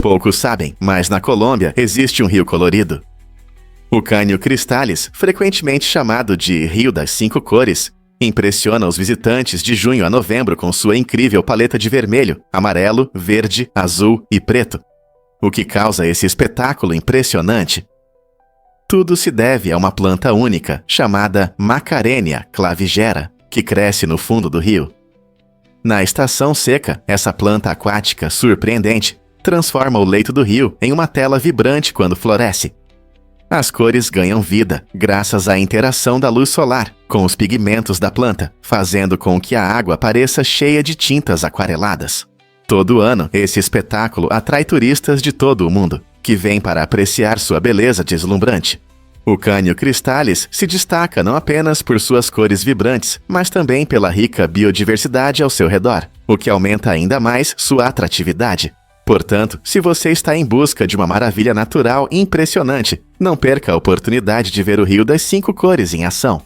Poucos sabem, mas na Colômbia existe um rio colorido. O Caño Cristales, frequentemente chamado de Rio das Cinco Cores, impressiona os visitantes de junho a novembro com sua incrível paleta de vermelho, amarelo, verde, azul e preto. O que causa esse espetáculo impressionante? Tudo se deve a uma planta única, chamada Macarenia clavigera, que cresce no fundo do rio. Na estação seca, essa planta aquática surpreendente transforma o leito do rio em uma tela vibrante quando floresce. As cores ganham vida graças à interação da luz solar com os pigmentos da planta, fazendo com que a água pareça cheia de tintas aquareladas. Todo ano, esse espetáculo atrai turistas de todo o mundo, que vêm para apreciar sua beleza deslumbrante. O Caño Cristales se destaca não apenas por suas cores vibrantes, mas também pela rica biodiversidade ao seu redor, o que aumenta ainda mais sua atratividade. Portanto, se você está em busca de uma maravilha natural impressionante, não perca a oportunidade de ver o Rio das Cinco Cores em ação.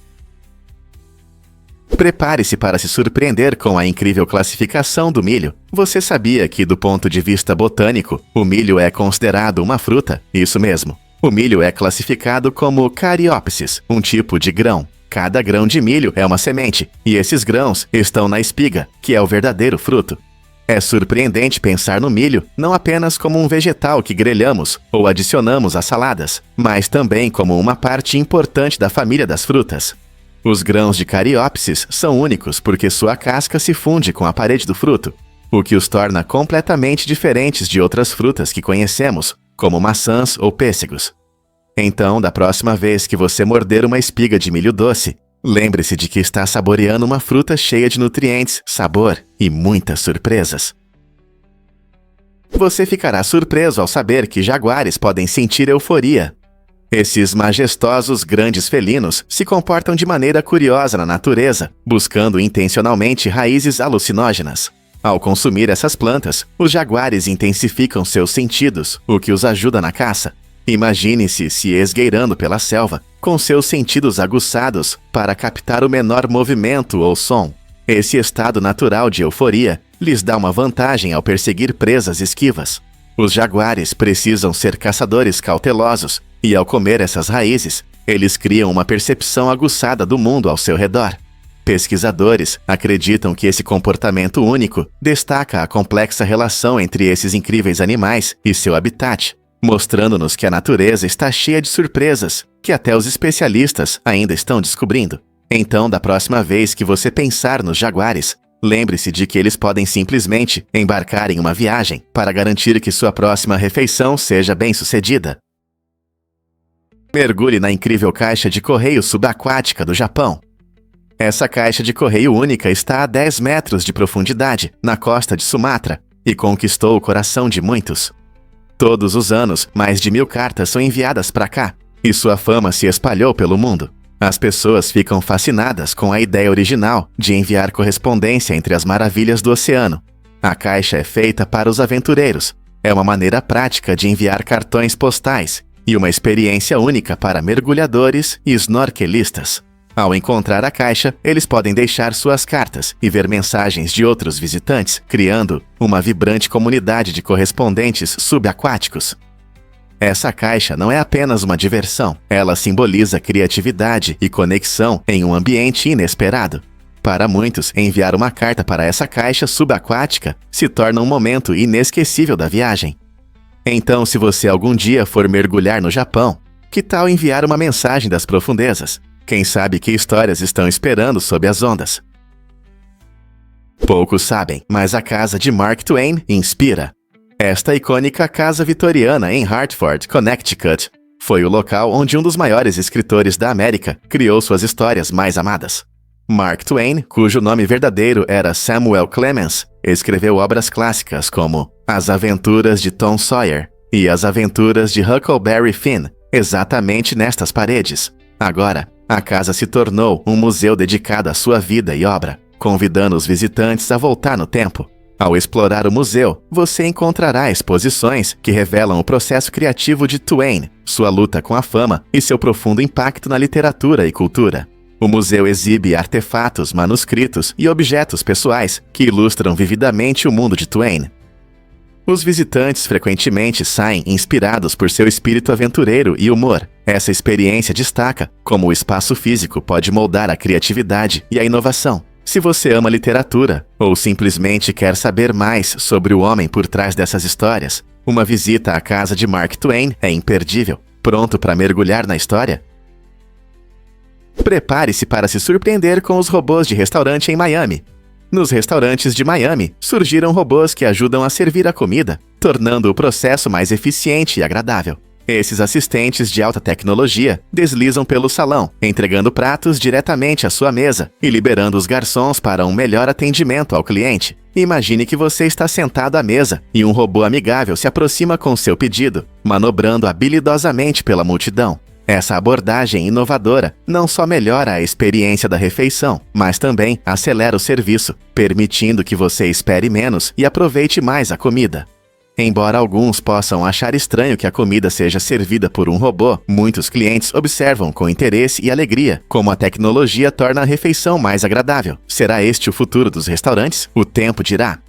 Prepare-se para se surpreender com a incrível classificação do milho. Você sabia que, do ponto de vista botânico, o milho é considerado uma fruta? Isso mesmo. O milho é classificado como Caryopsis, um tipo de grão. Cada grão de milho é uma semente, e esses grãos estão na espiga, que é o verdadeiro fruto. É surpreendente pensar no milho não apenas como um vegetal que grelhamos ou adicionamos às saladas, mas também como uma parte importante da família das frutas. Os grãos de Caryopsis são únicos porque sua casca se funde com a parede do fruto, o que os torna completamente diferentes de outras frutas que conhecemos, como maçãs ou pêssegos. Então, da próxima vez que você morder uma espiga de milho doce, lembre-se de que está saboreando uma fruta cheia de nutrientes, sabor e muitas surpresas. Você ficará surpreso ao saber que jaguares podem sentir euforia. Esses majestosos grandes felinos se comportam de maneira curiosa na natureza, buscando intencionalmente raízes alucinógenas. Ao consumir essas plantas, os jaguares intensificam seus sentidos, o que os ajuda na caça. Imagine-se se esgueirando pela selva, com seus sentidos aguçados para captar o menor movimento ou som. Esse estado natural de euforia lhes dá uma vantagem ao perseguir presas esquivas. Os jaguares precisam ser caçadores cautelosos, e ao comer essas raízes, eles criam uma percepção aguçada do mundo ao seu redor. Pesquisadores acreditam que esse comportamento único destaca a complexa relação entre esses incríveis animais e seu habitat, mostrando-nos que a natureza está cheia de surpresas que até os especialistas ainda estão descobrindo. Então, da próxima vez que você pensar nos jaguares, lembre-se de que eles podem simplesmente embarcar em uma viagem para garantir que sua próxima refeição seja bem-sucedida. Mergulhe na incrível caixa de correio subaquática do Japão. Essa caixa de correio única está a 10 metros de profundidade, na costa de Sumatra, e conquistou o coração de muitos. Todos os anos, mais de 1000 cartas são enviadas para cá, e sua fama se espalhou pelo mundo. As pessoas ficam fascinadas com a ideia original de enviar correspondência entre as maravilhas do oceano. A caixa é feita para os aventureiros. É uma maneira prática de enviar cartões postais e uma experiência única para mergulhadores e snorkelistas. Ao encontrar a caixa, eles podem deixar suas cartas e ver mensagens de outros visitantes, criando uma vibrante comunidade de correspondentes subaquáticos. Essa caixa não é apenas uma diversão, ela simboliza criatividade e conexão em um ambiente inesperado. Para muitos, enviar uma carta para essa caixa subaquática se torna um momento inesquecível da viagem. Então, se você algum dia for mergulhar no Japão, que tal enviar uma mensagem das profundezas? Quem sabe que histórias estão esperando sob as ondas? Poucos sabem, mas a casa de Mark Twain inspira. Esta icônica casa vitoriana em Hartford, Connecticut, foi o local onde um dos maiores escritores da América criou suas histórias mais amadas. Mark Twain, cujo nome verdadeiro era Samuel Clemens, escreveu obras clássicas como As Aventuras de Tom Sawyer e As Aventuras de Huckleberry Finn, exatamente nestas paredes. Agora, a casa se tornou um museu dedicado à sua vida e obra, convidando os visitantes a voltar no tempo. Ao explorar o museu, você encontrará exposições que revelam o processo criativo de Twain, sua luta com a fama e seu profundo impacto na literatura e cultura. O museu exibe artefatos, manuscritos e objetos pessoais que ilustram vividamente o mundo de Twain. Os visitantes frequentemente saem inspirados por seu espírito aventureiro e humor. Essa experiência destaca como o espaço físico pode moldar a criatividade e a inovação. Se você ama literatura ou simplesmente quer saber mais sobre o homem por trás dessas histórias, uma visita à casa de Mark Twain é imperdível. Pronto para mergulhar na história? Prepare-se para se surpreender com os robôs de restaurante em Miami. Nos restaurantes de Miami, surgiram robôs que ajudam a servir a comida, tornando o processo mais eficiente e agradável. Esses assistentes de alta tecnologia deslizam pelo salão, entregando pratos diretamente à sua mesa e liberando os garçons para um melhor atendimento ao cliente. Imagine que você está sentado à mesa e um robô amigável se aproxima com seu pedido, manobrando habilidosamente pela multidão. Essa abordagem inovadora não só melhora a experiência da refeição, mas também acelera o serviço, permitindo que você espere menos e aproveite mais a comida. Embora alguns possam achar estranho que a comida seja servida por um robô, muitos clientes observam com interesse e alegria como a tecnologia torna a refeição mais agradável. Será este o futuro dos restaurantes? O tempo dirá.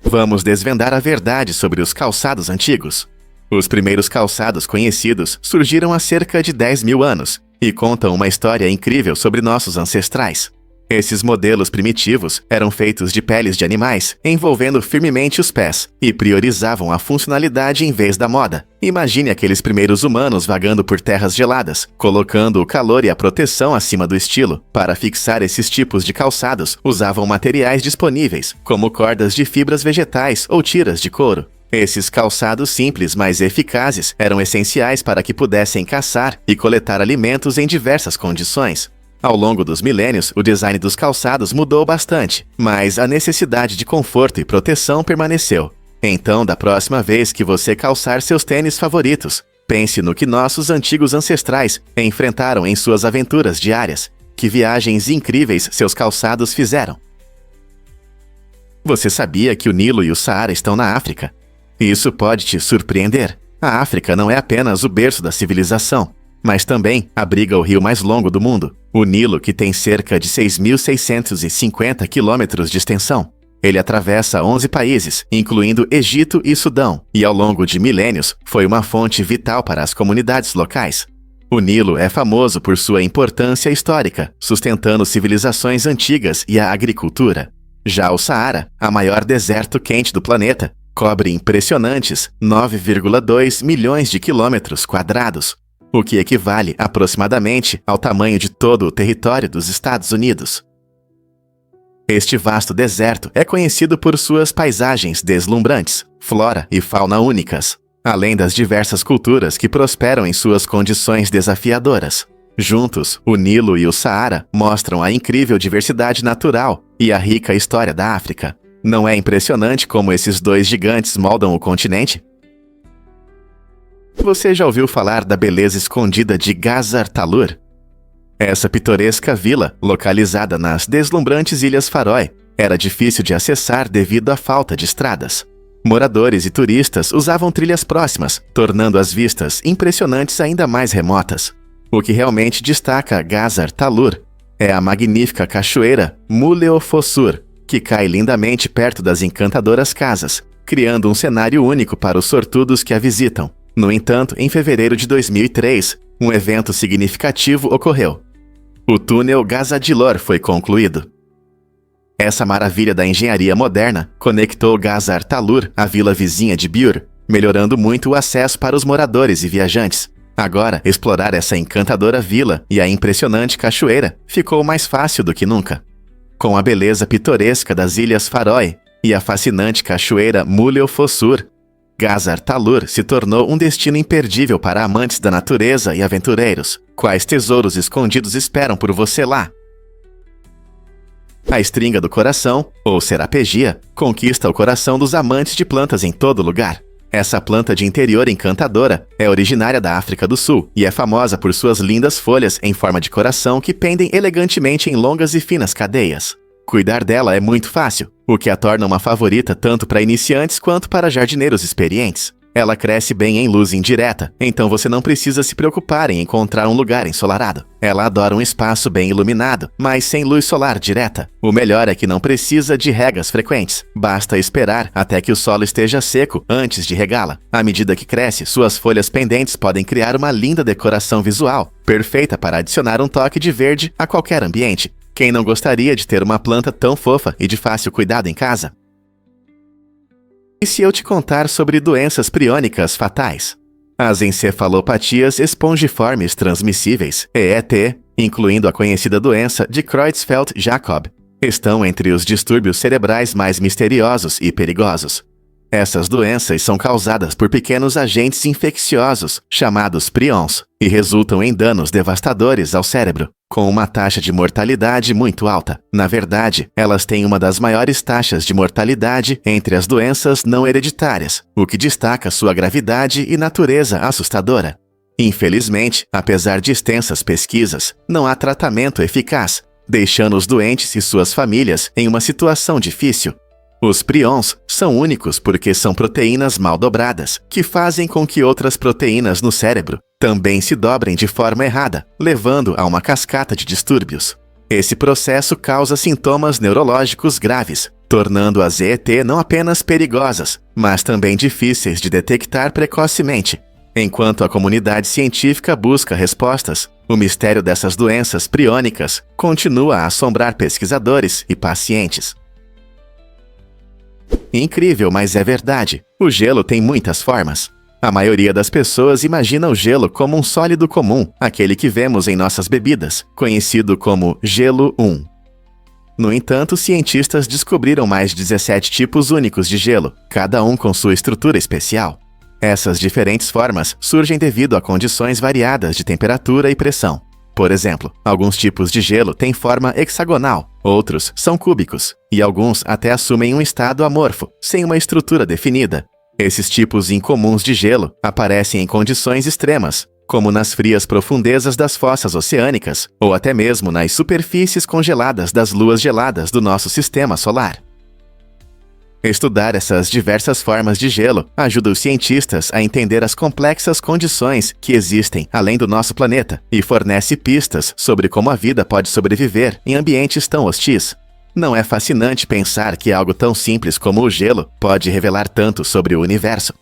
Vamos desvendar a verdade sobre os calçados antigos. Os primeiros calçados conhecidos surgiram há cerca de 10.000 anos e contam uma história incrível sobre nossos ancestrais. Esses modelos primitivos eram feitos de peles de animais, envolvendo firmemente os pés, e priorizavam a funcionalidade em vez da moda. Imagine aqueles primeiros humanos vagando por terras geladas, colocando o calor e a proteção acima do estilo. Para fixar esses tipos de calçados, usavam materiais disponíveis, como cordas de fibras vegetais ou tiras de couro. Esses calçados simples, mas eficazes, eram essenciais para que pudessem caçar e coletar alimentos em diversas condições. Ao longo dos milênios, o design dos calçados mudou bastante, mas a necessidade de conforto e proteção permaneceu. Então, da próxima vez que você calçar seus tênis favoritos, pense no que nossos antigos ancestrais enfrentaram em suas aventuras diárias. Que viagens incríveis seus calçados fizeram! Você sabia que o Nilo e o Saara estão na África? Isso pode te surpreender. A África não é apenas o berço da civilização, mas também abriga o rio mais longo do mundo, o Nilo, que tem cerca de 6.650 quilômetros de extensão. Ele atravessa 11 países, incluindo Egito e Sudão, e ao longo de milênios foi uma fonte vital para as comunidades locais. O Nilo é famoso por sua importância histórica, sustentando civilizações antigas e a agricultura. Já o Saara, a maior deserto quente do planeta, cobre impressionantes 9,2 milhões de quilômetros quadrados, o que equivale aproximadamente ao tamanho de todo o território dos Estados Unidos. Este vasto deserto é conhecido por suas paisagens deslumbrantes, flora e fauna únicas, além das diversas culturas que prosperam em suas condições desafiadoras. Juntos, o Nilo e o Saara mostram a incrível diversidade natural e a rica história da África. Não é impressionante como esses dois gigantes moldam o continente? Você já ouviu falar da beleza escondida de Ghazar Talur? Essa pitoresca vila, localizada nas deslumbrantes Ilhas Faroe, era difícil de acessar devido à falta de estradas. Moradores e turistas usavam trilhas próximas, tornando as vistas impressionantes ainda mais remotas. O que realmente destaca Ghazar Talur é a magnífica cachoeira Muleofossur, que cai lindamente perto das encantadoras casas, criando um cenário único para os sortudos que a visitam. No entanto, em fevereiro de 2003, um evento significativo ocorreu. O túnel Gazadilor foi concluído. Essa maravilha da engenharia moderna conectou Ghazar Talur à vila vizinha de Bur, melhorando muito o acesso para os moradores e viajantes. Agora, explorar essa encantadora vila e a impressionante cachoeira ficou mais fácil do que nunca. Com a beleza pitoresca das Ilhas Faroe e a fascinante cachoeira Muleo Fossur, Ghazar Talur se tornou um destino imperdível para amantes da natureza e aventureiros. Quais tesouros escondidos esperam por você lá? A estringa do coração, ou serapegia, conquista o coração dos amantes de plantas em todo lugar. Essa planta de interior encantadora é originária da África do Sul e é famosa por suas lindas folhas em forma de coração que pendem elegantemente em longas e finas cadeias. Cuidar dela é muito fácil, o que a torna uma favorita tanto para iniciantes quanto para jardineiros experientes. Ela cresce bem em luz indireta, então você não precisa se preocupar em encontrar um lugar ensolarado. Ela adora um espaço bem iluminado, mas sem luz solar direta. O melhor é que não precisa de regas frequentes. Basta esperar até que o solo esteja seco antes de regá-la. À medida que cresce, suas folhas pendentes podem criar uma linda decoração visual, perfeita para adicionar um toque de verde a qualquer ambiente. Quem não gostaria de ter uma planta tão fofa e de fácil cuidado em casa? E se eu te contar sobre doenças priônicas fatais? As encefalopatias espongiformes transmissíveis, EET, incluindo a conhecida doença de Creutzfeldt-Jakob, estão entre os distúrbios cerebrais mais misteriosos e perigosos. Essas doenças são causadas por pequenos agentes infecciosos, chamados prions, e resultam em danos devastadores ao cérebro, com uma taxa de mortalidade muito alta. Na verdade, elas têm uma das maiores taxas de mortalidade entre as doenças não hereditárias, o que destaca sua gravidade e natureza assustadora. Infelizmente, apesar de extensas pesquisas, não há tratamento eficaz, deixando os doentes e suas famílias em uma situação difícil. Os prions são únicos porque são proteínas mal dobradas, que fazem com que outras proteínas no cérebro também se dobrem de forma errada, levando a uma cascata de distúrbios. Esse processo causa sintomas neurológicos graves, tornando as EET não apenas perigosas, mas também difíceis de detectar precocemente. Enquanto a comunidade científica busca respostas, o mistério dessas doenças priônicas continua a assombrar pesquisadores e pacientes. Incrível, mas é verdade. O gelo tem muitas formas. A maioria das pessoas imagina o gelo como um sólido comum, aquele que vemos em nossas bebidas, conhecido como gelo 1. No entanto, cientistas descobriram mais de 17 tipos únicos de gelo, cada um com sua estrutura especial. Essas diferentes formas surgem devido a condições variadas de temperatura e pressão. Por exemplo, alguns tipos de gelo têm forma hexagonal, outros são cúbicos, e alguns até assumem um estado amorfo, sem uma estrutura definida. Esses tipos incomuns de gelo aparecem em condições extremas, como nas frias profundezas das fossas oceânicas, ou até mesmo nas superfícies congeladas das luas geladas do nosso sistema solar. Estudar essas diversas formas de gelo ajuda os cientistas a entender as complexas condições que existem além do nosso planeta e fornece pistas sobre como a vida pode sobreviver em ambientes tão hostis. Não é fascinante pensar que algo tão simples como o gelo pode revelar tanto sobre o universo?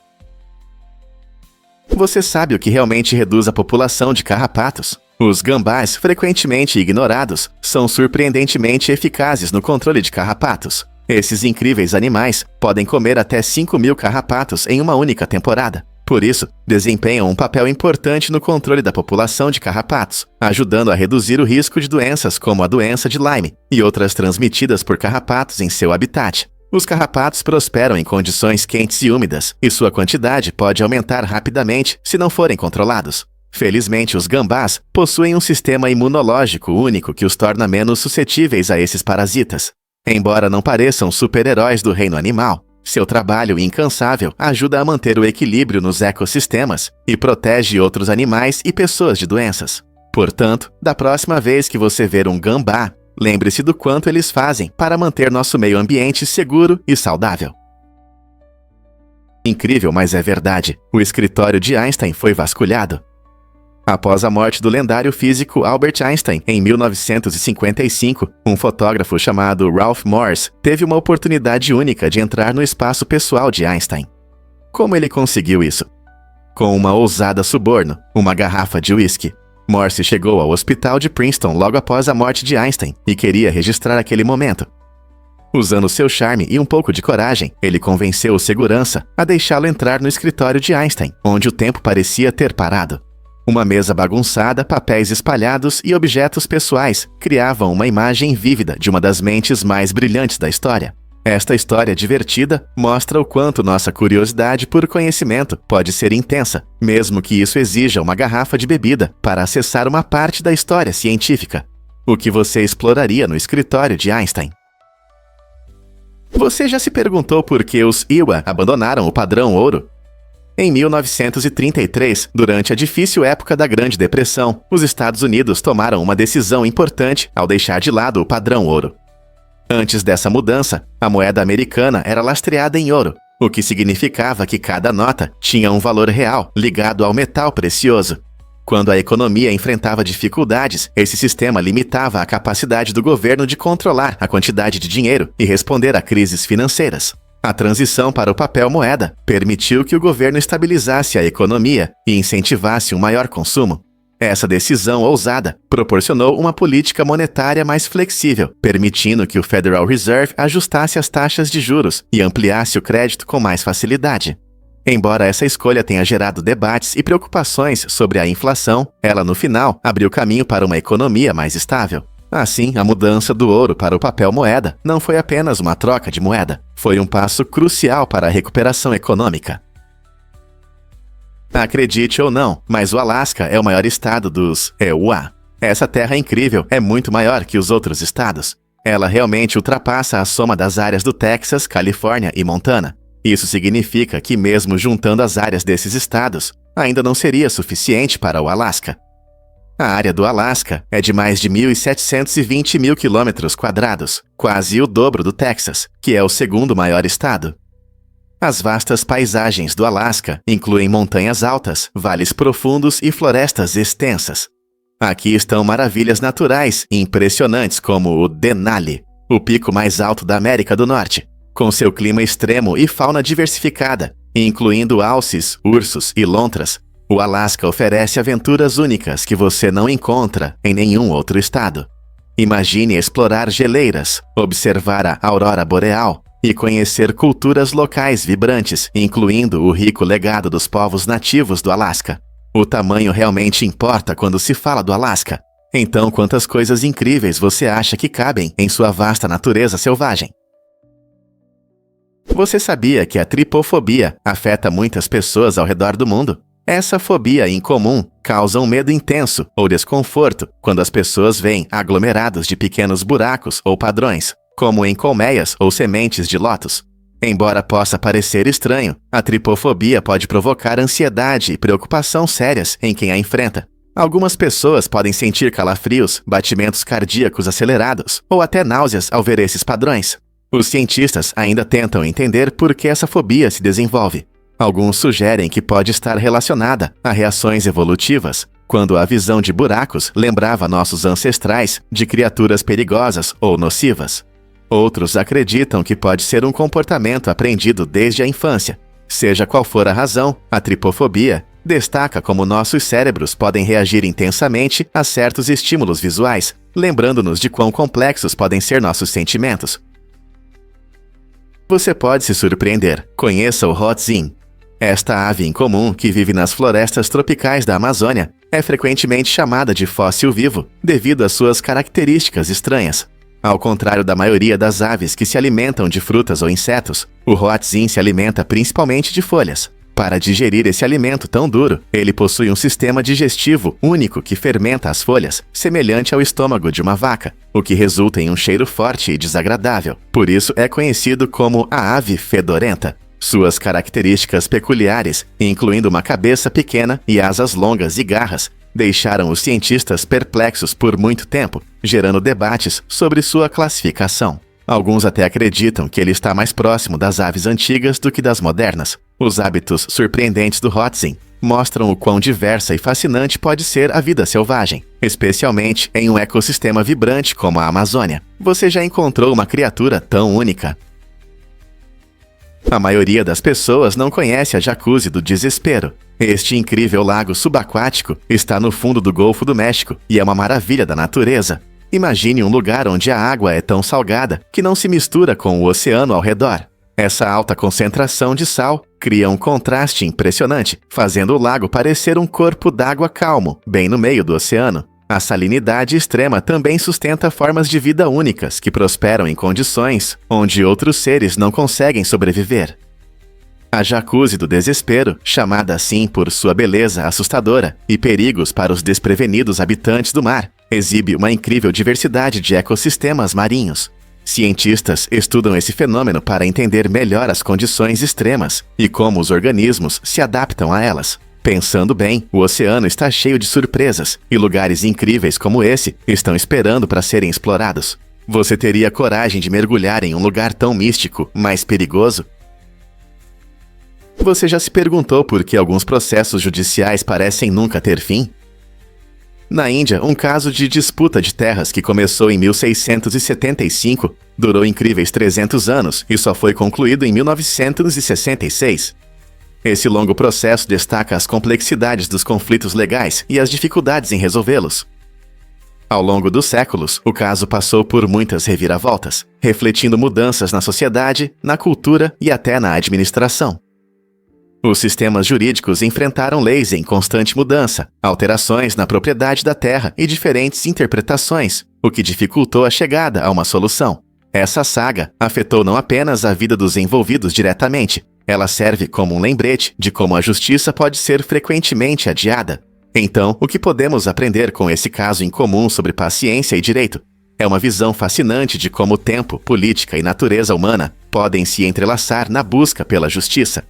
Você sabe o que realmente reduz a população de carrapatos? Os gambás, frequentemente ignorados, são surpreendentemente eficazes no controle de carrapatos. Esses incríveis animais podem comer até 5.000 carrapatos em uma única temporada. Por isso, desempenham um papel importante no controle da população de carrapatos, ajudando a reduzir o risco de doenças como a doença de Lyme e outras transmitidas por carrapatos em seu habitat. Os carrapatos prosperam em condições quentes e úmidas, e sua quantidade pode aumentar rapidamente se não forem controlados. Felizmente, os gambás possuem um sistema imunológico único que os torna menos suscetíveis a esses parasitas. Embora não pareçam super-heróis do reino animal, seu trabalho incansável ajuda a manter o equilíbrio nos ecossistemas e protege outros animais e pessoas de doenças. Portanto, da próxima vez que você ver um gambá, lembre-se do quanto eles fazem para manter nosso meio ambiente seguro e saudável. Incrível, mas é verdade. O escritório de Einstein foi vasculhado. Após a morte do lendário físico Albert Einstein, em 1955, um fotógrafo chamado Ralph Morse teve uma oportunidade única de entrar no espaço pessoal de Einstein. Como ele conseguiu isso? Com uma ousada suborno, uma garrafa de uísque. Morse chegou ao hospital de Princeton logo após a morte de Einstein e queria registrar aquele momento. Usando seu charme e um pouco de coragem, ele convenceu o segurança a deixá-lo entrar no escritório de Einstein, onde o tempo parecia ter parado. Uma mesa bagunçada, papéis espalhados e objetos pessoais criavam uma imagem vívida de uma das mentes mais brilhantes da história. Esta história divertida mostra o quanto nossa curiosidade por conhecimento pode ser intensa, mesmo que isso exija uma garrafa de bebida para acessar uma parte da história científica. O que você exploraria no escritório de Einstein? Você já se perguntou por que os Iowa abandonaram o padrão ouro? Em 1933, durante a difícil época da Grande Depressão, os Estados Unidos tomaram uma decisão importante ao deixar de lado o padrão ouro. Antes dessa mudança, a moeda americana era lastreada em ouro, o que significava que cada nota tinha um valor real ligado ao metal precioso. Quando a economia enfrentava dificuldades, esse sistema limitava a capacidade do governo de controlar a quantidade de dinheiro e responder a crises financeiras. A transição para o papel moeda permitiu que o governo estabilizasse a economia e incentivasse um maior consumo. Essa decisão ousada proporcionou uma política monetária mais flexível, permitindo que o Federal Reserve ajustasse as taxas de juros e ampliasse o crédito com mais facilidade. Embora essa escolha tenha gerado debates e preocupações sobre a inflação, ela no final abriu caminho para uma economia mais estável. Assim, a mudança do ouro para o papel moeda não foi apenas uma troca de moeda, foi um passo crucial para a recuperação econômica. Acredite ou não, mas o Alasca é o maior estado dos EUA. Essa terra incrível é muito maior que os outros estados. Ela realmente ultrapassa a soma das áreas do Texas, Califórnia e Montana. Isso significa que mesmo juntando as áreas desses estados, ainda não seria suficiente para o Alasca. A área do Alasca é de mais de 1.720 mil quilômetros quadrados, quase o dobro do Texas, que é o segundo maior estado. As vastas paisagens do Alasca incluem montanhas altas, vales profundos e florestas extensas. Aqui estão maravilhas naturais impressionantes como o Denali, o pico mais alto da América do Norte, com seu clima extremo e fauna diversificada, incluindo alces, ursos e lontras. O Alasca oferece aventuras únicas que você não encontra em nenhum outro estado. Imagine explorar geleiras, observar a aurora boreal e conhecer culturas locais vibrantes, incluindo o rico legado dos povos nativos do Alasca. O tamanho realmente importa quando se fala do Alasca. Então, quantas coisas incríveis você acha que cabem em sua vasta natureza selvagem? Você sabia que a tripofobia afeta muitas pessoas ao redor do mundo? Essa fobia incomum causa um medo intenso ou desconforto quando as pessoas veem aglomerados de pequenos buracos ou padrões, como em colmeias ou sementes de lótus. Embora possa parecer estranho, a tripofobia pode provocar ansiedade e preocupação sérias em quem a enfrenta. Algumas pessoas podem sentir calafrios, batimentos cardíacos acelerados ou até náuseas ao ver esses padrões. Os cientistas ainda tentam entender por que essa fobia se desenvolve. Alguns sugerem que pode estar relacionada a reações evolutivas, quando a visão de buracos lembrava nossos ancestrais de criaturas perigosas ou nocivas. Outros acreditam que pode ser um comportamento aprendido desde a infância. Seja qual for a razão, a tripofobia destaca como nossos cérebros podem reagir intensamente a certos estímulos visuais, lembrando-nos de quão complexos podem ser nossos sentimentos. Você pode se surpreender. Conheça o Hoatzin. Esta ave incomum, que vive nas florestas tropicais da Amazônia, é frequentemente chamada de fóssil vivo, devido às suas características estranhas. Ao contrário da maioria das aves que se alimentam de frutas ou insetos, o Hoatzin se alimenta principalmente de folhas. Para digerir esse alimento tão duro, ele possui um sistema digestivo único que fermenta as folhas, semelhante ao estômago de uma vaca, o que resulta em um cheiro forte e desagradável. Por isso é conhecido como a ave fedorenta. Suas características peculiares, incluindo uma cabeça pequena e asas longas e garras, deixaram os cientistas perplexos por muito tempo, gerando debates sobre sua classificação. Alguns até acreditam que ele está mais próximo das aves antigas do que das modernas. Os hábitos surpreendentes do Hoatzin mostram o quão diversa e fascinante pode ser a vida selvagem, especialmente em um ecossistema vibrante como a Amazônia. Você já encontrou uma criatura tão única? A maioria das pessoas não conhece a Jacuzzi do Desespero. Este incrível lago subaquático está no fundo do Golfo do México e é uma maravilha da natureza. Imagine um lugar onde a água é tão salgada que não se mistura com o oceano ao redor. Essa alta concentração de sal cria um contraste impressionante, fazendo o lago parecer um corpo d'água calmo, bem no meio do oceano. A salinidade extrema também sustenta formas de vida únicas que prosperam em condições onde outros seres não conseguem sobreviver. A Jacuzzi do Desespero, chamada assim por sua beleza assustadora e perigos para os desprevenidos habitantes do mar, exibe uma incrível diversidade de ecossistemas marinhos. Cientistas estudam esse fenômeno para entender melhor as condições extremas e como os organismos se adaptam a elas. Pensando bem, o oceano está cheio de surpresas e lugares incríveis como esse estão esperando para serem explorados. Você teria coragem de mergulhar em um lugar tão místico, mas perigoso? Você já se perguntou por que alguns processos judiciais parecem nunca ter fim? Na Índia, um caso de disputa de terras que começou em 1675 durou incríveis 300 anos e só foi concluído em 1966. Esse longo processo destaca as complexidades dos conflitos legais e as dificuldades em resolvê-los. Ao longo dos séculos, o caso passou por muitas reviravoltas, refletindo mudanças na sociedade, na cultura e até na administração. Os sistemas jurídicos enfrentaram leis em constante mudança, alterações na propriedade da terra e diferentes interpretações, o que dificultou a chegada a uma solução. Essa saga afetou não apenas a vida dos envolvidos diretamente, ela serve como um lembrete de como a justiça pode ser frequentemente adiada. Então, o que podemos aprender com esse caso incomum sobre paciência e direito? É uma visão fascinante de como o tempo, política e natureza humana podem se entrelaçar na busca pela justiça.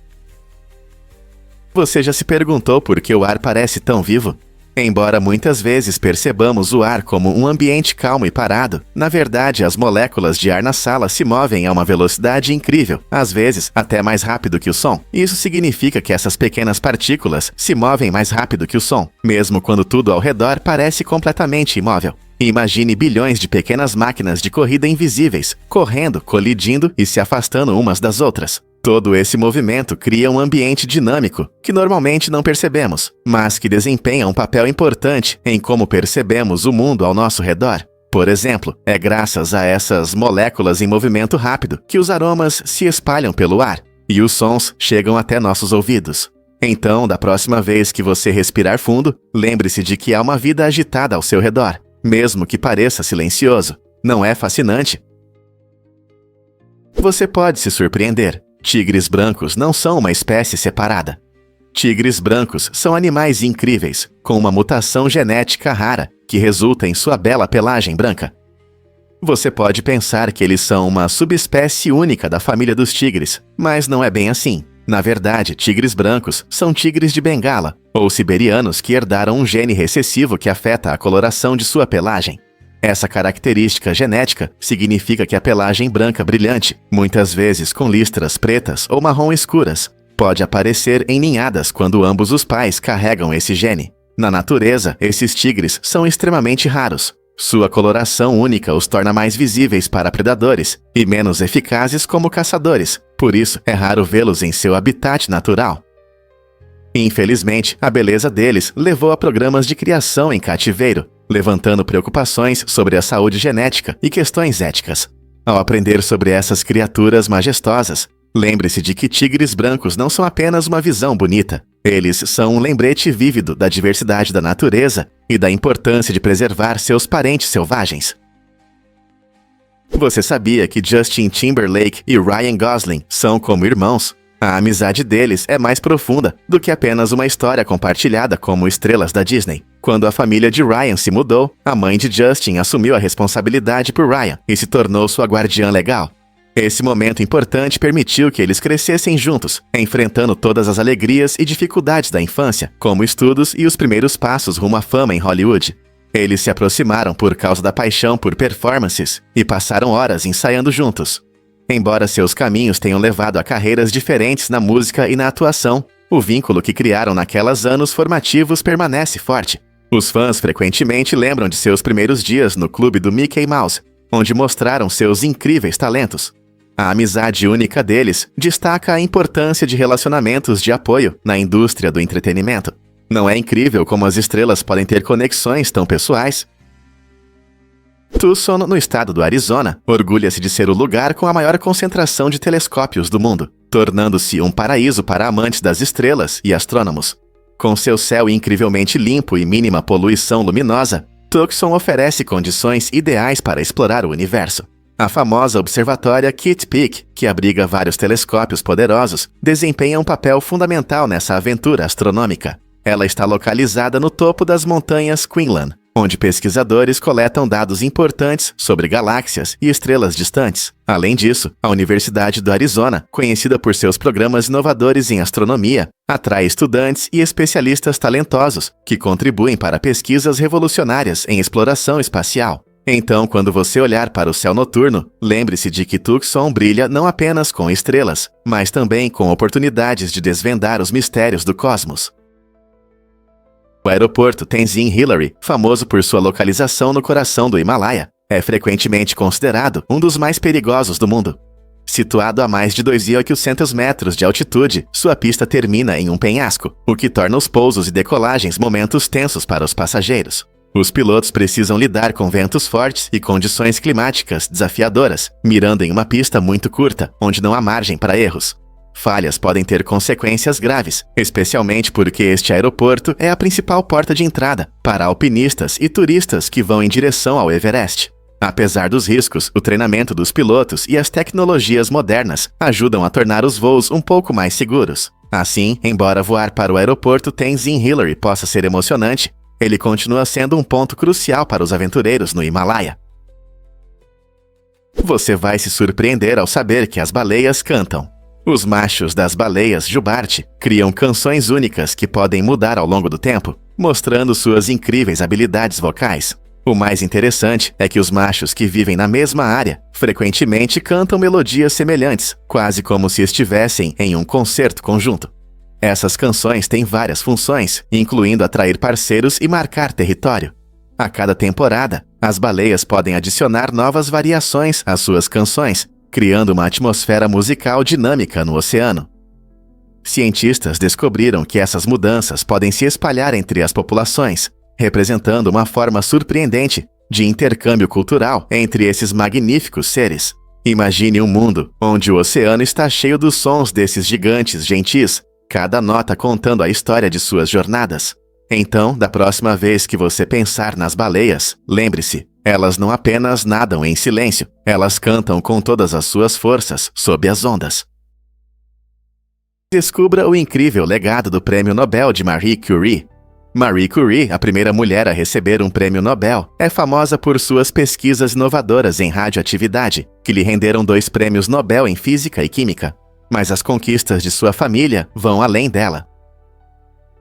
Você já se perguntou por que o ar parece tão vivo? Embora muitas vezes percebamos o ar como um ambiente calmo e parado, na verdade as moléculas de ar na sala se movem a uma velocidade incrível, às vezes até mais rápido que o som. Isso significa que essas pequenas partículas se movem mais rápido que o som, mesmo quando tudo ao redor parece completamente imóvel. Imagine bilhões de pequenas máquinas de corrida invisíveis, correndo, colidindo e se afastando umas das outras. Todo esse movimento cria um ambiente dinâmico, que normalmente não percebemos, mas que desempenha um papel importante em como percebemos o mundo ao nosso redor. Por exemplo, é graças a essas moléculas em movimento rápido que os aromas se espalham pelo ar e os sons chegam até nossos ouvidos. Então, da próxima vez que você respirar fundo, lembre-se de que há uma vida agitada ao seu redor, mesmo que pareça silencioso. Não é fascinante? Você pode se surpreender. Tigres brancos não são uma espécie separada. Tigres brancos são animais incríveis, com uma mutação genética rara que resulta em sua bela pelagem branca. Você pode pensar que eles são uma subespécie única da família dos tigres, mas não é bem assim. Na verdade, tigres brancos são tigres de Bengala, ou siberianos que herdaram um gene recessivo que afeta a coloração de sua pelagem. Essa característica genética significa que a pelagem branca brilhante, muitas vezes com listras pretas ou marrom escuras, pode aparecer em ninhadas quando ambos os pais carregam esse gene. Na natureza, esses tigres são extremamente raros. Sua coloração única os torna mais visíveis para predadores e menos eficazes como caçadores, por isso é raro vê-los em seu habitat natural. Infelizmente, a beleza deles levou a programas de criação em cativeiro, levantando preocupações sobre a saúde genética e questões éticas. Ao aprender sobre essas criaturas majestosas, lembre-se de que tigres brancos não são apenas uma visão bonita. Eles são um lembrete vívido da diversidade da natureza e da importância de preservar seus parentes selvagens. Você sabia que Justin Timberlake e Ryan Gosling são como irmãos? A amizade deles é mais profunda do que apenas uma história compartilhada como estrelas da Disney. Quando a família de Ryan se mudou, a mãe de Justin assumiu a responsabilidade por Ryan e se tornou sua guardiã legal. Esse momento importante permitiu que eles crescessem juntos, enfrentando todas as alegrias e dificuldades da infância, como estudos e os primeiros passos rumo à fama em Hollywood. Eles se aproximaram por causa da paixão por performances e passaram horas ensaiando juntos. Embora seus caminhos tenham levado a carreiras diferentes na música e na atuação, o vínculo que criaram naquelas anos formativos permanece forte. Os fãs frequentemente lembram de seus primeiros dias no clube do Mickey Mouse, onde mostraram seus incríveis talentos. A amizade única deles destaca a importância de relacionamentos de apoio na indústria do entretenimento. Não é incrível como as estrelas podem ter conexões tão pessoais? Tucson, no estado do Arizona, orgulha-se de ser o lugar com a maior concentração de telescópios do mundo, tornando-se um paraíso para amantes das estrelas e astrônomos. Com seu céu incrivelmente limpo e mínima poluição luminosa, Tucson oferece condições ideais para explorar o universo. A famosa observatória Kitt Peak, que abriga vários telescópios poderosos, desempenha um papel fundamental nessa aventura astronômica. Ela está localizada no topo das montanhas Quinlan, onde pesquisadores coletam dados importantes sobre galáxias e estrelas distantes. Além disso, a Universidade do Arizona, conhecida por seus programas inovadores em astronomia, atrai estudantes e especialistas talentosos que contribuem para pesquisas revolucionárias em exploração espacial. Então, quando você olhar para o céu noturno, lembre-se de que Tucson brilha não apenas com estrelas, mas também com oportunidades de desvendar os mistérios do cosmos. O aeroporto Tenzin Hillary, famoso por sua localização no coração do Himalaia, é frequentemente considerado um dos mais perigosos do mundo. Situado a mais de 2.800 metros de altitude, sua pista termina em um penhasco, o que torna os pousos e decolagens momentos tensos para os passageiros. Os pilotos precisam lidar com ventos fortes e condições climáticas desafiadoras, mirando em uma pista muito curta, onde não há margem para erros. Falhas podem ter consequências graves, especialmente porque este aeroporto é a principal porta de entrada para alpinistas e turistas que vão em direção ao Everest. Apesar dos riscos, o treinamento dos pilotos e as tecnologias modernas ajudam a tornar os voos um pouco mais seguros. Assim, embora voar para o aeroporto Tenzin Hillary possa ser emocionante, ele continua sendo um ponto crucial para os aventureiros no Himalaia. Você vai se surpreender ao saber que as baleias cantam. Os machos das baleias jubarte criam canções únicas que podem mudar ao longo do tempo, mostrando suas incríveis habilidades vocais. O mais interessante é que os machos que vivem na mesma área frequentemente cantam melodias semelhantes, quase como se estivessem em um concerto conjunto. Essas canções têm várias funções, incluindo atrair parceiros e marcar território. A cada temporada, as baleias podem adicionar novas variações às suas canções, criando uma atmosfera musical dinâmica no oceano. Cientistas descobriram que essas mudanças podem se espalhar entre as populações, representando uma forma surpreendente de intercâmbio cultural entre esses magníficos seres. Imagine um mundo onde o oceano está cheio dos sons desses gigantes gentis, cada nota contando a história de suas jornadas. Então, da próxima vez que você pensar nas baleias, lembre-se, elas não apenas nadam em silêncio, elas cantam com todas as suas forças sob as ondas. Descubra o incrível legado do Prêmio Nobel de Marie Curie. Marie Curie, a primeira mulher a receber um prêmio Nobel, é famosa por suas pesquisas inovadoras em radioatividade, que lhe renderam 2 prêmios Nobel em Física e Química. Mas as conquistas de sua família vão além dela.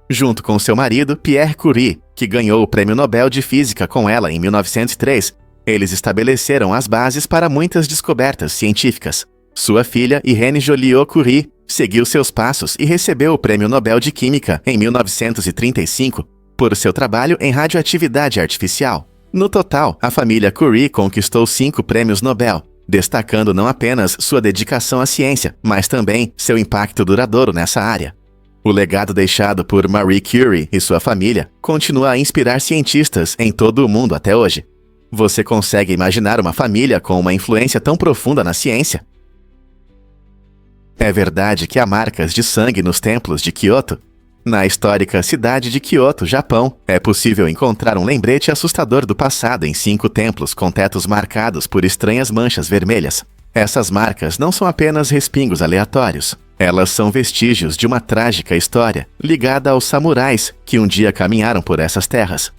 Junto com seu marido, Pierre Curie, que ganhou o Prêmio Nobel de Física com ela em 1903, eles estabeleceram as bases para muitas descobertas científicas. Sua filha, Irène Joliot-Curie, seguiu seus passos e recebeu o Prêmio Nobel de Química em 1935 por seu trabalho em radioatividade artificial. No total, a família Curie conquistou 5 prêmios Nobel, destacando não apenas sua dedicação à ciência, mas também seu impacto duradouro nessa área. O legado deixado por Marie Curie e sua família continua a inspirar cientistas em todo o mundo até hoje. Você consegue imaginar uma família com uma influência tão profunda na ciência? É verdade que há marcas de sangue nos templos de Kyoto? Na histórica cidade de Kyoto, Japão, é possível encontrar um lembrete assustador do passado em 5 templos com tetos marcados por estranhas manchas vermelhas. Essas marcas não são apenas respingos aleatórios. Elas são vestígios de uma trágica história ligada aos samurais que um dia caminharam por essas terras.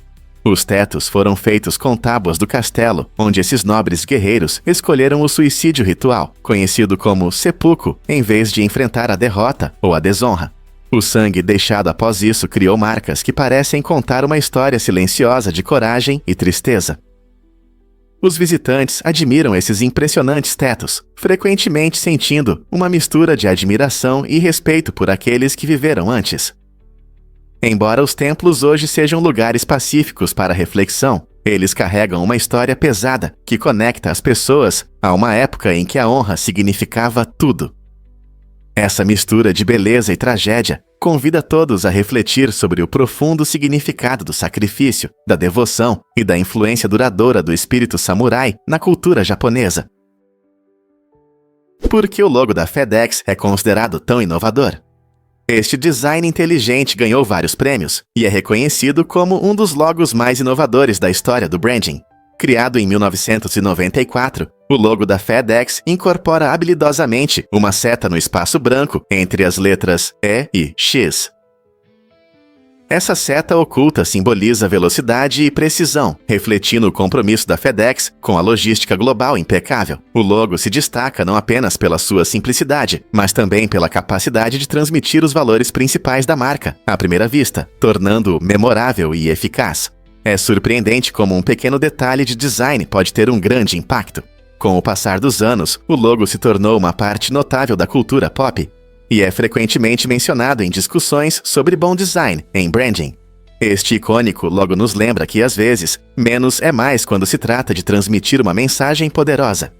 Os tetos foram feitos com tábuas do castelo, onde esses nobres guerreiros escolheram o suicídio ritual, conhecido como seppuku, em vez de enfrentar a derrota ou a desonra. O sangue deixado após isso criou marcas que parecem contar uma história silenciosa de coragem e tristeza. Os visitantes admiram esses impressionantes tetos, frequentemente sentindo uma mistura de admiração e respeito por aqueles que viveram antes. Embora os templos hoje sejam lugares pacíficos para reflexão, eles carregam uma história pesada que conecta as pessoas a uma época em que a honra significava tudo. Essa mistura de beleza e tragédia convida todos a refletir sobre o profundo significado do sacrifício, da devoção e da influência duradoura do espírito samurai na cultura japonesa. Por que o logo da FedEx é considerado tão inovador? Este design inteligente ganhou vários prêmios e é reconhecido como um dos logos mais inovadores da história do branding. Criado em 1994, o logo da FedEx incorpora habilidosamente uma seta no espaço branco entre as letras E e X. Essa seta oculta simboliza velocidade e precisão, refletindo o compromisso da FedEx com a logística global impecável. O logo se destaca não apenas pela sua simplicidade, mas também pela capacidade de transmitir os valores principais da marca, à primeira vista, tornando-o memorável e eficaz. É surpreendente como um pequeno detalhe de design pode ter um grande impacto. Com o passar dos anos, o logo se tornou uma parte notável da cultura pop e é frequentemente mencionado em discussões sobre bom design em branding. Este icônico logo nos lembra que, às vezes, menos é mais quando se trata de transmitir uma mensagem poderosa.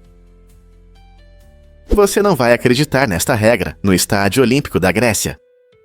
Você não vai acreditar nesta regra no Estádio Olímpico da Grécia.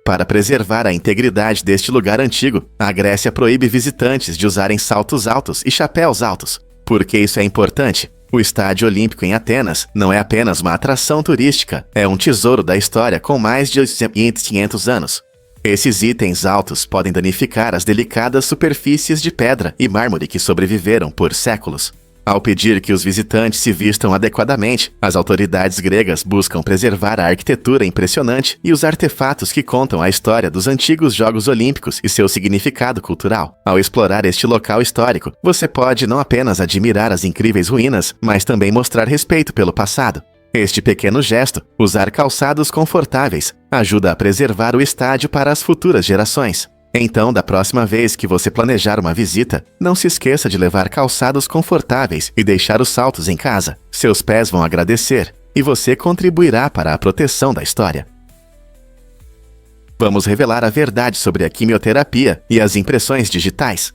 Para preservar a integridade deste lugar antigo, a Grécia proíbe visitantes de usarem saltos altos e chapéus altos. Por que isso é importante? O Estádio Olímpico em Atenas não é apenas uma atração turística, é um tesouro da história com mais de 500 anos. Esses itens altos podem danificar as delicadas superfícies de pedra e mármore que sobreviveram por séculos. Ao pedir que os visitantes se vistam adequadamente, as autoridades gregas buscam preservar a arquitetura impressionante e os artefatos que contam a história dos antigos Jogos Olímpicos e seu significado cultural. Ao explorar este local histórico, você pode não apenas admirar as incríveis ruínas, mas também mostrar respeito pelo passado. Este pequeno gesto, usar calçados confortáveis, ajuda a preservar o estádio para as futuras gerações. Então, da próxima vez que você planejar uma visita, não se esqueça de levar calçados confortáveis e deixar os saltos em casa. Seus pés vão agradecer e você contribuirá para a proteção da história. Vamos revelar a verdade sobre a quimioterapia e as impressões digitais.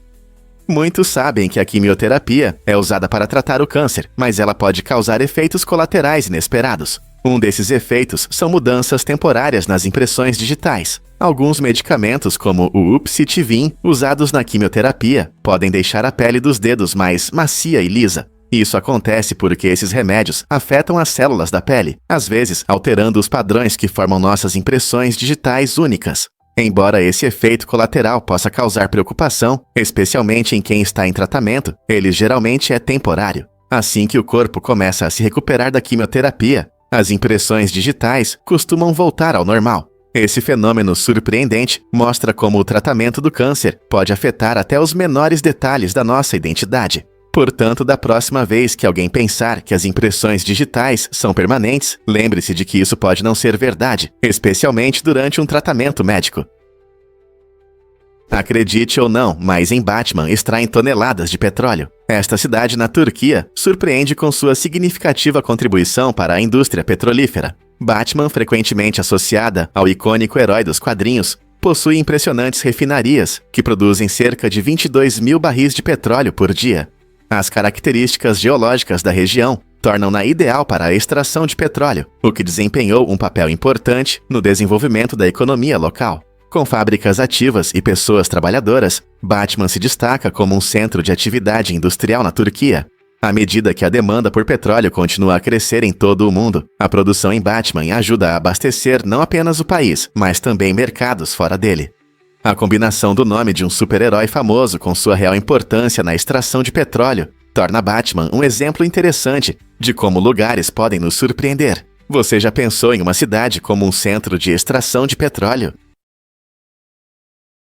Muitos sabem que a quimioterapia é usada para tratar o câncer, mas ela pode causar efeitos colaterais inesperados. Um desses efeitos são mudanças temporárias nas impressões digitais. Alguns medicamentos, como o Upcitivin, usados na quimioterapia, podem deixar a pele dos dedos mais macia e lisa. Isso acontece porque esses remédios afetam as células da pele, às vezes alterando os padrões que formam nossas impressões digitais únicas. Embora esse efeito colateral possa causar preocupação, especialmente em quem está em tratamento, ele geralmente é temporário. Assim que o corpo começa a se recuperar da quimioterapia, as impressões digitais costumam voltar ao normal. Esse fenômeno surpreendente mostra como o tratamento do câncer pode afetar até os menores detalhes da nossa identidade. Portanto, da próxima vez que alguém pensar que as impressões digitais são permanentes, lembre-se de que isso pode não ser verdade, especialmente durante um tratamento médico. Acredite ou não, mas em Batman extraem toneladas de petróleo. Esta cidade na Turquia surpreende com sua significativa contribuição para a indústria petrolífera. Batman, frequentemente associada ao icônico herói dos quadrinhos, possui impressionantes refinarias que produzem cerca de 22 mil barris de petróleo por dia. As características geológicas da região tornam-na ideal para a extração de petróleo, o que desempenhou um papel importante no desenvolvimento da economia local. Com fábricas ativas e pessoas trabalhadoras, Batman se destaca como um centro de atividade industrial na Turquia. À medida que a demanda por petróleo continua a crescer em todo o mundo, a produção em Batman ajuda a abastecer não apenas o país, mas também mercados fora dele. A combinação do nome de um super-herói famoso com sua real importância na extração de petróleo torna Batman um exemplo interessante de como lugares podem nos surpreender. Você já pensou em uma cidade como um centro de extração de petróleo?